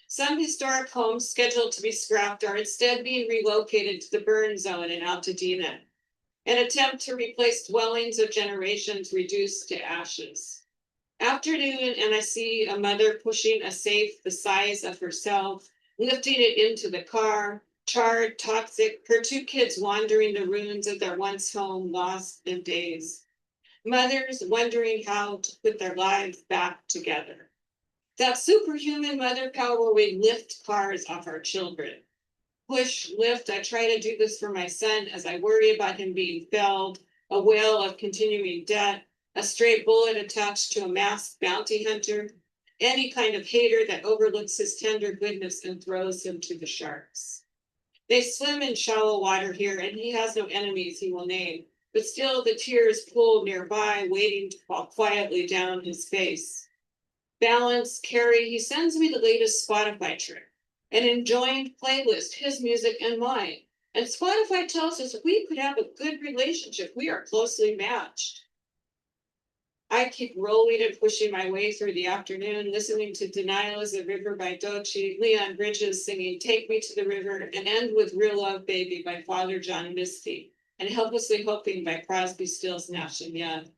Some historic homes scheduled to be scrapped are instead being relocated to the burn zone in Altadena, an attempt to replace dwellings of generations reduced to ashes. Afternoon, and I see a mother pushing a safe the size of herself, lifting it into the car, charred, toxic, her 2 kids wandering the ruins of their once home, lost in days. Mothers wondering how to put their lives back together. That superhuman mother power where we lift cars off our children. Push, lift, I try to do this for my son as I worry about him being felled, a whale of continuing debt, a stray bullet attached to a masked bounty hunter, any kind of hater that overlooks his tender goodness and throws him to the sharks. They swim in shallow water here, and he has no enemies he will name, but still the tears pool nearby, waiting to fall quietly down his face. Balance, carry, he sends me the latest Spotify trick, an enjoined playlist, his music and mine. And Spotify tells us we could have a good relationship. We are closely matched. I keep rolling and pushing my way through the afternoon, listening to Denial is a River by Doechii, Leon Bridges singing Take Me to the River, and end with Real Love Baby by Father John Misty, and Helplessly Hoping by Crosby, Stills, Nash and Young.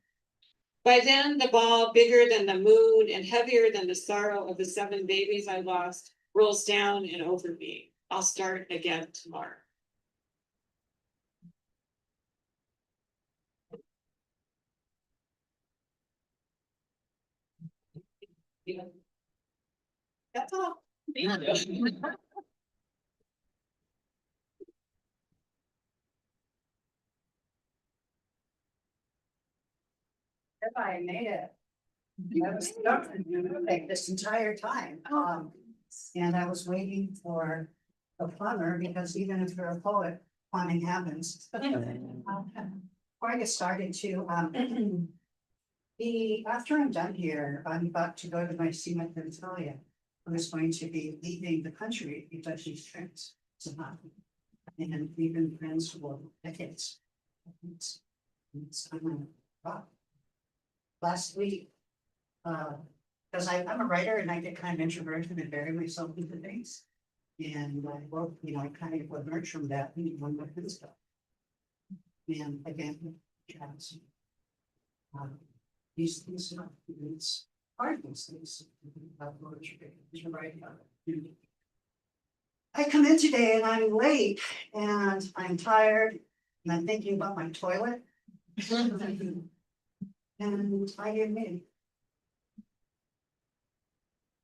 By then, the ball, bigger than the moon and heavier than the sorrow of the 7 babies I lost, rolls down and over me. I'll start again tomorrow. That's all. Thank you. If I made it. I was stuck like this entire time, and I was waiting for a plumber, because even if you're a poet, plumbing happens. Before I get started too, after I'm done here, I'm about to go to my Sima Italia. I was going to be leaving the country because she's trans. And we've been friends for decades. Last week, because I'm a writer and I get kind of introverted and bury myself into things. And I work, I kind of emerge from that when my friends go. And again, these things, it's hard, these things. I come in today and I'm late and I'm tired and I'm thinking about my toilet. And I admit,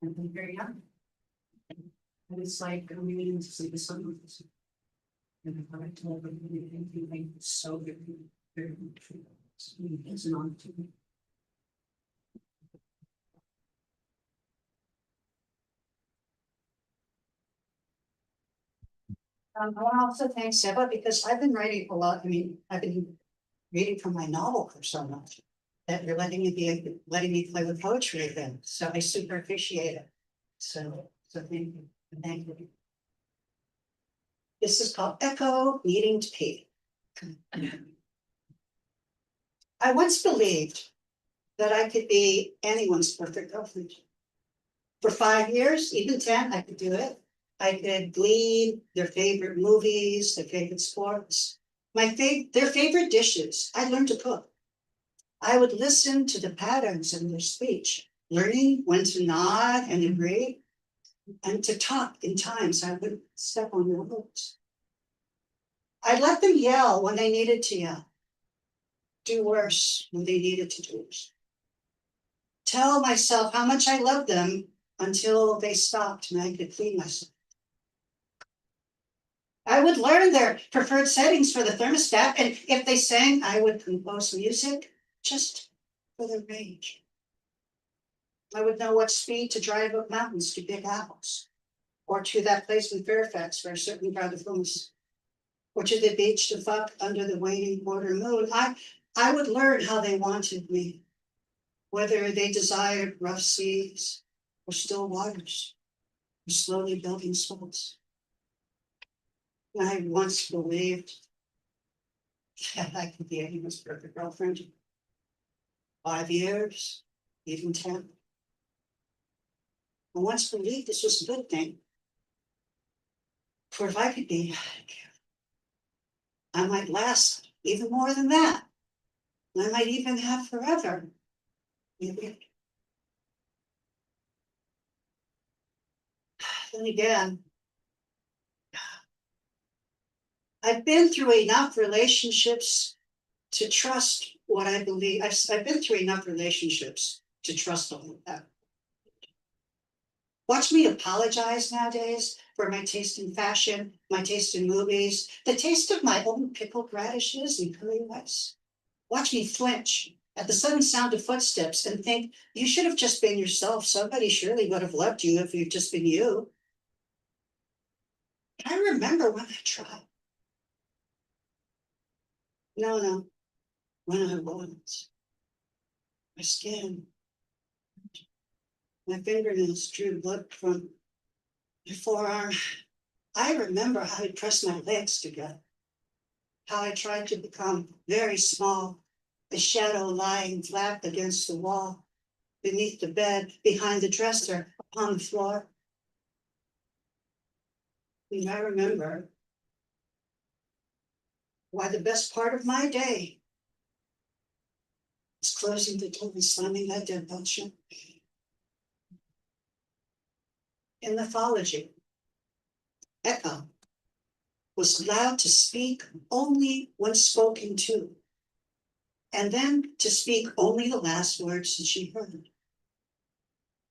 I'm very young. And it's like I'm reading to see the sun with this. And if I told them anything so good, very true. It's an honor to me. I want to also thank Seba, because I've been writing a lot. I've been reading from my novel for so much that you're letting me play with poetry again. So I super appreciate it. So thank you. Thank you. This is called Echo Needing to Pee. I once believed that I could be anyone's perfect girlfriend. For 5 years, even 10, I could do it. I could glean their favorite movies, their favorite sports, their favorite dishes. I learned to cook. I would listen to the patterns in their speech, learning when to nod and agree, and to talk in times I would step on their words. I'd let them yell when they needed to yell, do worse when they needed to do worse. Tell myself how much I loved them until they stopped and I could clean myself. I would learn their preferred settings for the thermostat, and if they sang, I would compose music just for their range. I would know what speed to drive up mountains to Big Apples, or to that place in Fairfax where a certain crowd of films, or to the beach to fuck under the waning quarter moon. I would learn how they wanted me, whether they desired rough seas or still waters, or slowly building souls. I once believed that I could be anyone's perfect girlfriend. 5 years, even 10. I once believed this was a good thing. For if I could be, I might last even more than that. I might even have forever. Maybe. Then again, I've been through enough relationships to trust what I believe. I've been through enough relationships to trust all of that. Watch me apologize nowadays for my taste in fashion, my taste in movies, the taste of my own pickled radishes and curry rice. Watch me flinch at the sudden sound of footsteps and think you should have just been yourself. Somebody surely would have loved you if you'd just been you. I remember when I tried. No, when I was. My skin. My fingernails drew blood from my forearm. I remember how I pressed my legs together. How I tried to become very small, a shadow lying flat against the wall, beneath the bed, behind the dresser, upon the floor. And I remember why the best part of my day was closing the door and slamming that deadbolt shut. In mythology, Echo was allowed to speak only when spoken to, and then to speak only the last words that she heard.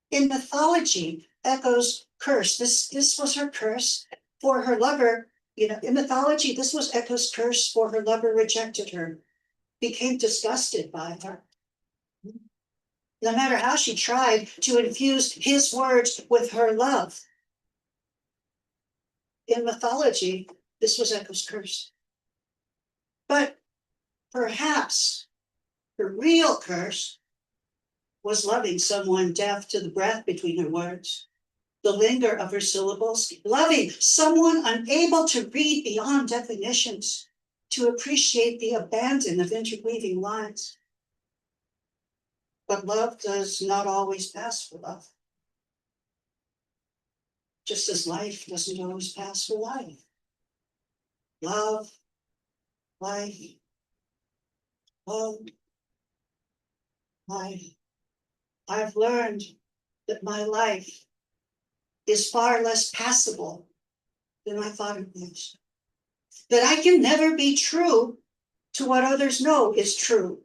In mythology, Echo's curse, this was her curse for her lover. In mythology, this was Echo's curse for her lover rejected her, became disgusted by her. No matter how she tried to infuse his words with her love. In mythology, this was Echo's curse. But perhaps her real curse was loving someone deaf to the breath between her words, the linger of her syllables, loving someone unable to read beyond definitions, to appreciate the abandon of interweaving lines. But love does not always pass for love. Just as life doesn't always pass for life. Love, life, love, life. I've learned that my life is far less passable than I thought it was. That I can never be true to what others know is true.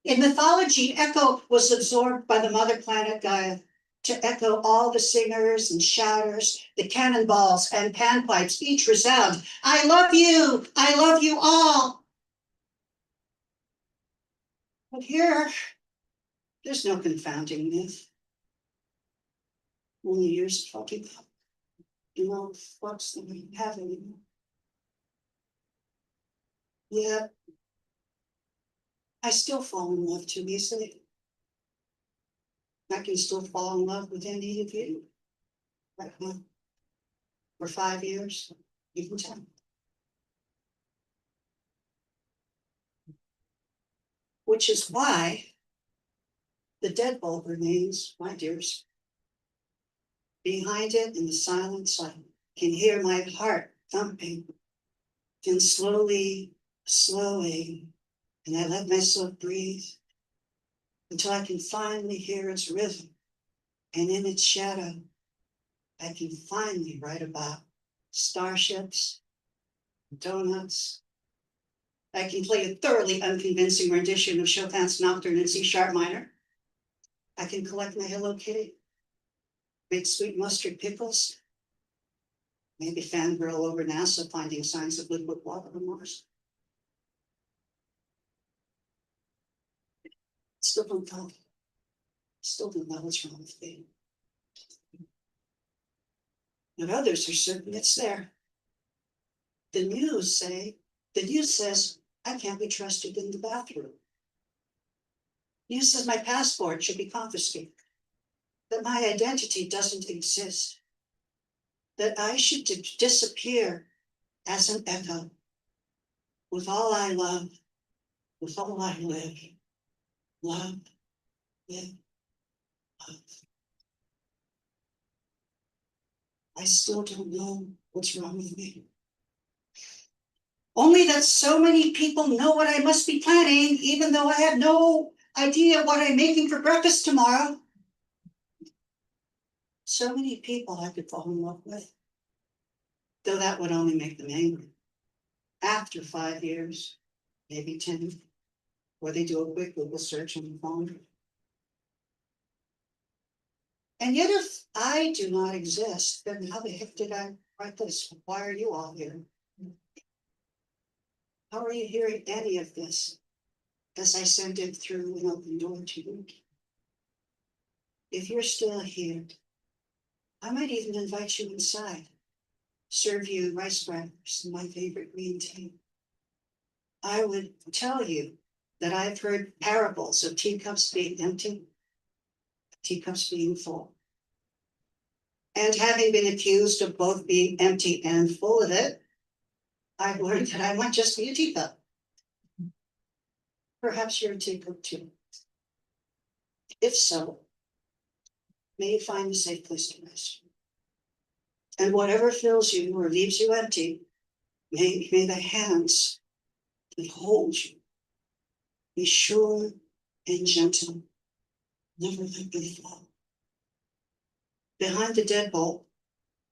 In mythology, Echo was absorbed by the mother planet Gaia to echo all the singers and shouters, the cannonballs and panpipes, each resound, I love you all. But here, there's no confounding myth. Only years of talking about, what's that we have anymore. Yeah, I still fall in love too easily. I can still fall in love with any of you right now. For 5 years, even 10. Which is why the deadbolt remains my dearest. Behind it in the silence, I can hear my heart thumping. Then slowly, and I let myself breathe until I can finally hear its rhythm. And in its shadow, I can finally write about starships, donuts. I can play a thoroughly unconvincing rendition of Chopin's Nocturne in C-sharp minor. I can collect my Hello Kitty, make sweet mustard pickles, maybe fangirl over NASA finding signs of liquid water on Mars. Still don't know. Still don't know what's wrong with me. But others are certain it's there. The news says I can't be trusted in the bathroom. News says my passport should be confiscated, that my identity doesn't exist, that I should disappear as an echo, with all I love, with all I live, love, live, love. I still don't know what's wrong with me. Only that so many people know what I must be planning, even though I have no idea what I'm making for breakfast tomorrow. So many people I could fall in love with, though that would only make them angry. After 5 years, maybe 10, where they do a quick Google search on the phone. And yet if I do not exist, then how the heck did I write this? Why are you all here? How are you hearing any of this? as I send it through an open door to you. If you're still here, I might even invite you inside, serve you rice crackers and my favorite green tea. I would tell you that I've heard parables of teacups being empty, teacups being full. And having been accused of both being empty and full of it, I've learned that I might just be a teacup. Perhaps you're a teacup too. If so, may you find a safe place to rest. And whatever fills you or leaves you empty, may the hands that hold you be sure and gentle, never let them fall. Behind the deadbolt,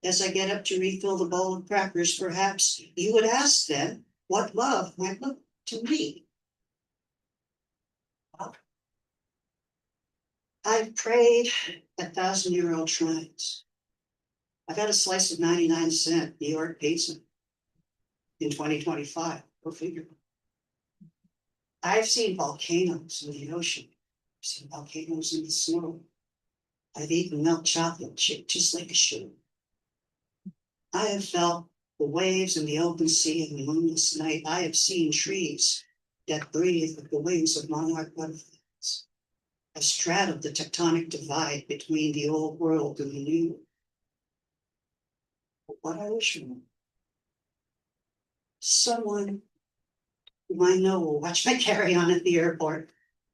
as I get up to refill the bowl of crackers, perhaps you would ask then what love might look to me. Well, I've prayed 1,000-year-old shrines. I've had a slice of 99-cent New York pizza in 2025, go figure. I've seen volcanoes in the ocean, I've seen volcanoes in the snow. I've eaten milk chocolate chip just like a shoe. I have felt the waves in the open sea in the moonless night. I have seen trees that breathe with the wings of monarch butterflies. I've straddled the tectonic divide between the old world and the new. But what I wish for, someone whom I know will watch my carry-on at the airport.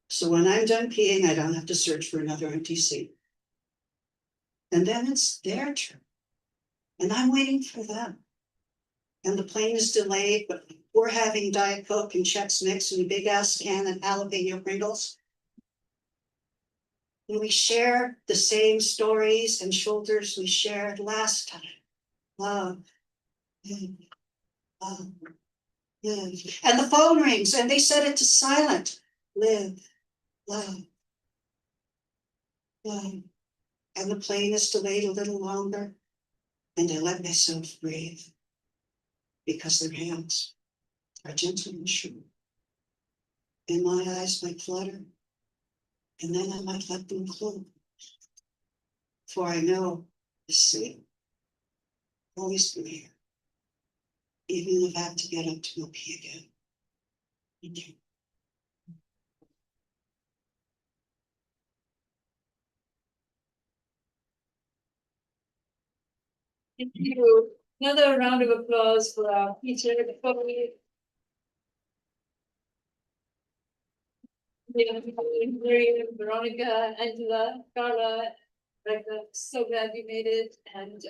So when I'm done peeing, I don't have to search for another empty seat. And then it's their turn. And I'm waiting for them. And the plane is delayed, but we're having Diet Coke and Chex Mix and a big ass can of jalapeno Pringles. And we share the same stories and shoulders we shared last time. Love, love, live. And the phone rings and they set it to silent. Live, love, love. And the plane is delayed a little longer. And I let myself breathe. Because their hands are gentle and sure. And my eyes might flutter. And then I might let them close. For I know the sea always been here. Even if I have to get up to go pee again. Thank you. Thank you. Another round of applause for our teacher, the family. Miriam, Veronica, Angela, Carla, Rebecca, so glad you made it. And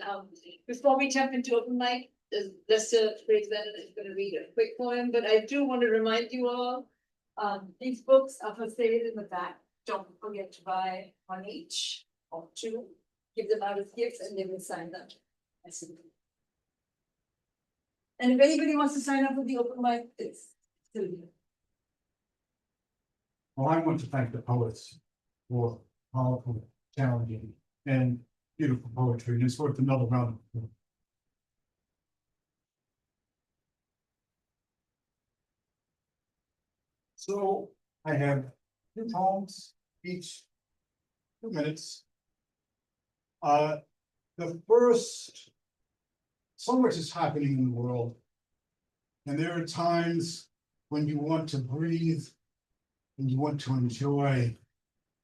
before we jump into open mic, Lester Representative is going to read a quick poem, but I do want to remind you all, these books are for sale in the back. Don't forget to buy one each or two, give them out as gifts and they will sign them. And if anybody wants to sign up for the open mic, it's still here. Well, I want to thank the poets for powerful, challenging, and beautiful poetry, and it's worth another round of applause. So I have 2 poems, each 2 minutes. The first, so much is happening in the world, and there are times when you want to breathe and you want to enjoy,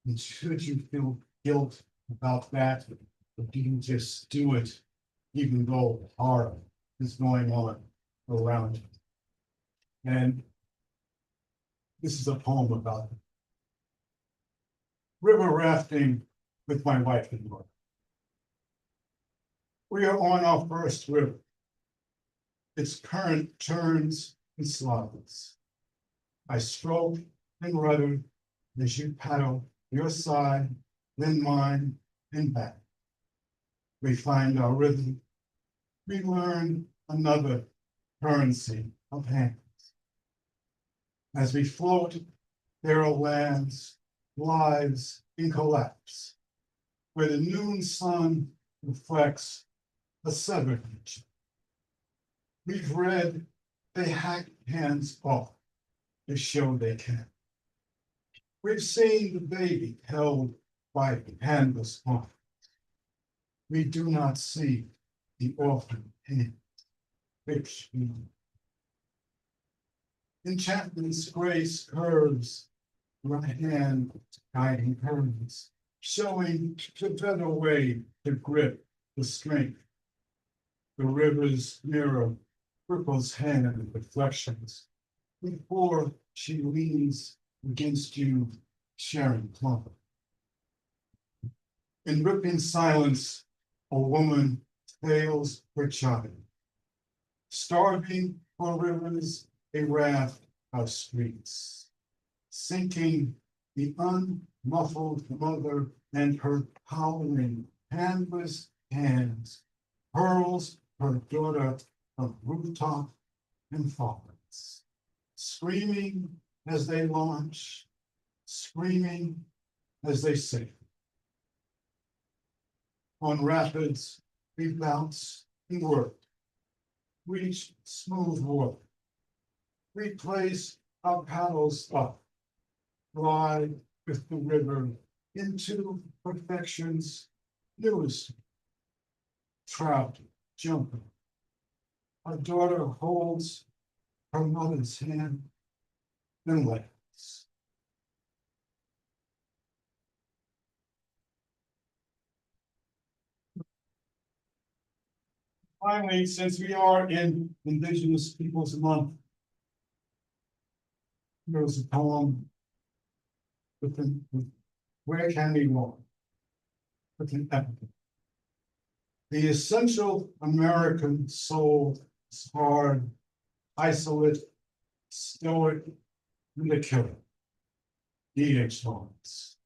and should you feel guilt about that, but you can just do it, even though horror is going on around you. And this is a poem about river rafting with my wife and daughter. We are on our first river. Its current turns and slides. I stroke and rudder as you paddle your side, then mine, and back. We find our rhythm. We learn another currency of hands. As we float, there are lands, lives in collapse, where the noon sun reflects a severed nature. We've read they hack hands off to show they can. We've seen the baby held by handless arms. We do not see the orphan hand, which we enchantment's grace curves, right hand guiding hers, showing the better way to grip the strength. The river's mirror ripples hand reflections before she leans against you, sharing plump. In ripping silence, a woman fails her child, starving for rivers, a raft of streets, sinking the unmuffled mother and her howling, handless hands, hurls her daughter from rooftop and falls, screaming as they launch, screaming as they sink. On rapids, we bounce and work, reach smooth water. We place our paddles up, glide with the river into perfection's newest trout jumping. Our daughter holds her mother's hand and laughs. Finally, since we are in Indigenous Peoples Month, there's a poem with Where Can We Walk? With an epic. The essential American soul is hard, isolate, stoic, and a killer. D.H. Lawrence.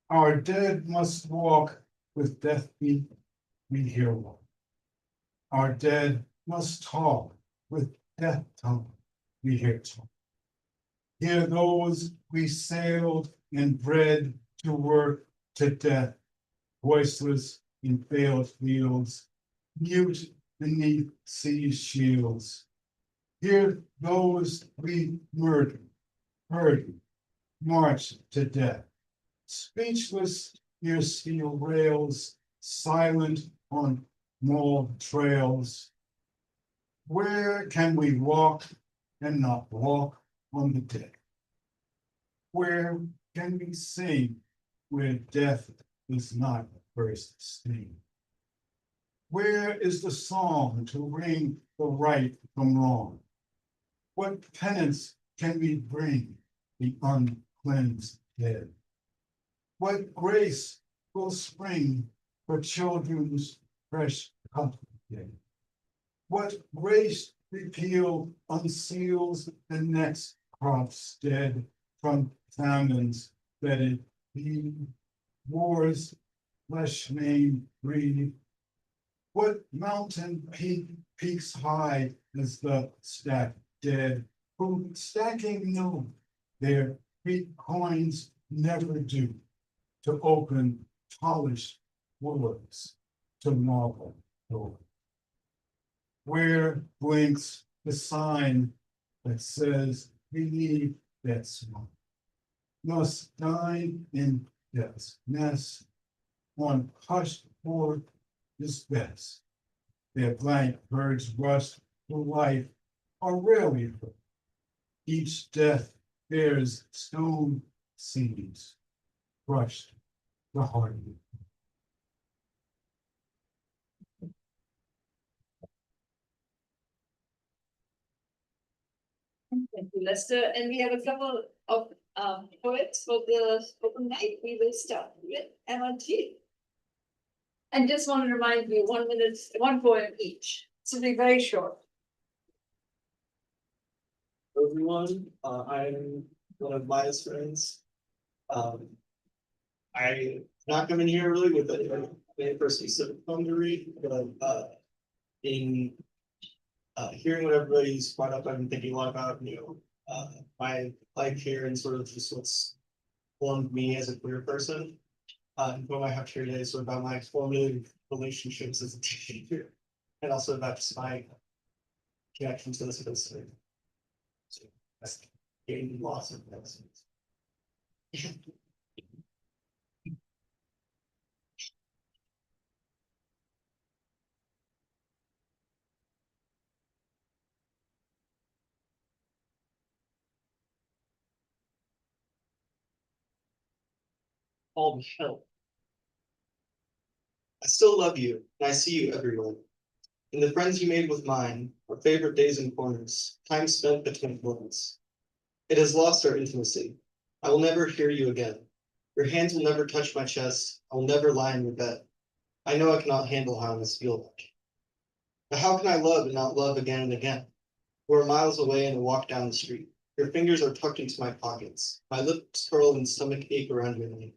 Our dead must walk with death beat, we hear one. Our dead must talk with death tongue, we hear talk. Hear those we sailed and bred to work to death, voiceless in failed fields, mute beneath sea's shields. Hear those we murdered, hurried, marched to death, speechless near steel rails, silent on mauled trails. Where can we walk and not walk on the dead? Where can we sing where death is not first sting? Where is the song to ring the right from wrong? What penance can we bring the uncleansed dead? What grace will spring for children's fresh comfort day? What grace repeal unseals the next crops dead from famines bedded feed, wars flesh name breathe? What mountain peaks high as the stacked dead, who stacking know their feet coins never do, to open polished woodworks to marble door? Where blinks the sign that says believe that small must dine in death's nest, on hushed board is best. Their blank birds rust for life are rarely heard. Each death bears stone seeds, crushed the heart. Thank you, Lester. And we have a couple of poets for the spoken night. We will start with MRT. And just want to remind you, 1 minute, one poem each. So be very short. Hello, everyone. I'm one of Maya's friends. I not coming here really with a specific poem to read, but in hearing what everybody's brought up, I've been thinking a lot about my life here and sort of just what's formed me as a queer person. And what I have here today is sort of about my formative relationships as a teenager, and also about just my connection to this person. So that's getting lots of lessons. All hell. I still love you, and I see you everywhere. In the friends you made with mine, our favorite days and corners, time spent between worlds. It has lost our intimacy. I will never hear you again. Your hands will never touch my chest. I will never lie in your bed. I know I cannot handle how I must feel like. But how can I love and not love again and again? We're miles away and I walk down the street. Your fingers are tucked into my pockets. My lips curl and stomach ache around your name.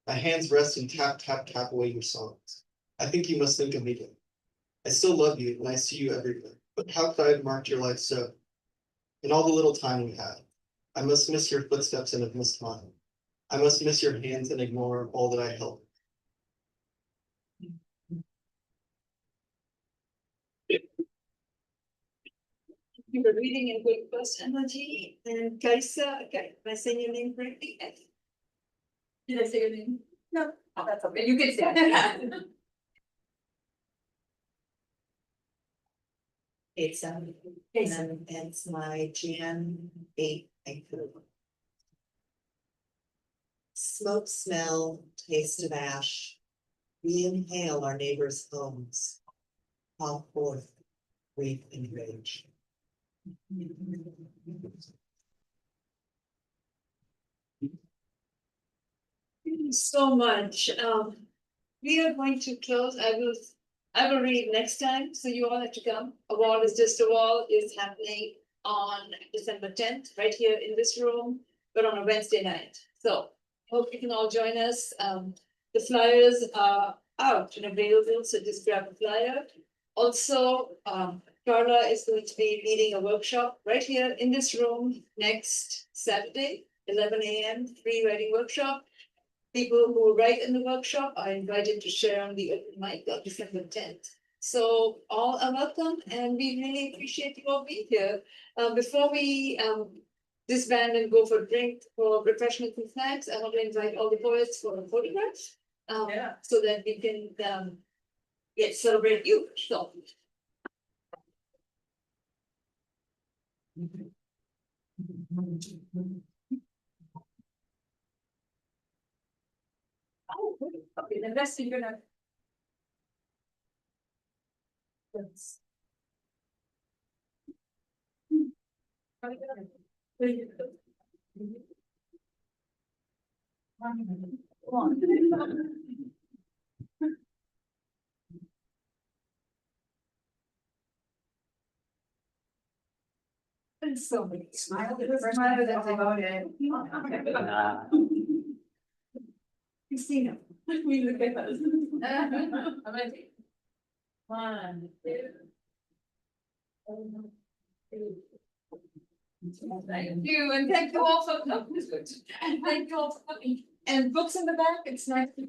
My hands rest and tap, tap, tap away your songs. I think you must think of me again. I still love you and I see you everywhere. But how could I have marked your life so? In all the little time we had, I must miss your footsteps and have missed mine. I must miss your hands and ignore all that I held. You were reading in good first energy and Kaisa, okay, am I saying your name correctly? Did I say your name? No, oh, that's okay, you can say it. It's it's my Jan 8. Smoke, smell, taste of ash. We inhale our neighbors' homes. Call forth grief and rage. Thank you so much. We are going to close. I will read next time, so you all have to come. A Wall is Just a Wall is happening on December 10th, right here in this room, but on a Wednesday night. So hope you can all join us. The flyers are out and available, so just grab a flyer. Also, Carla is going to be leading a workshop right here in this room next Saturday, 11 a.m. free writing workshop. People who write in the workshop are invited to share on the open mic on December 10th. So all are welcome and we really appreciate you all being here. Before we disband and go for a drink for refreshments and snacks, I want to invite all the poets for a photograph. So that we can celebrate you. So. Oh, okay, the rest you're gonna. Yes. There's so many smiles. Smile that about it. Christina, we look at us. I'm ready. 1, 2. Thank you, and thank you all for coming. And thank you all for coming. And books in the back, it's nice to.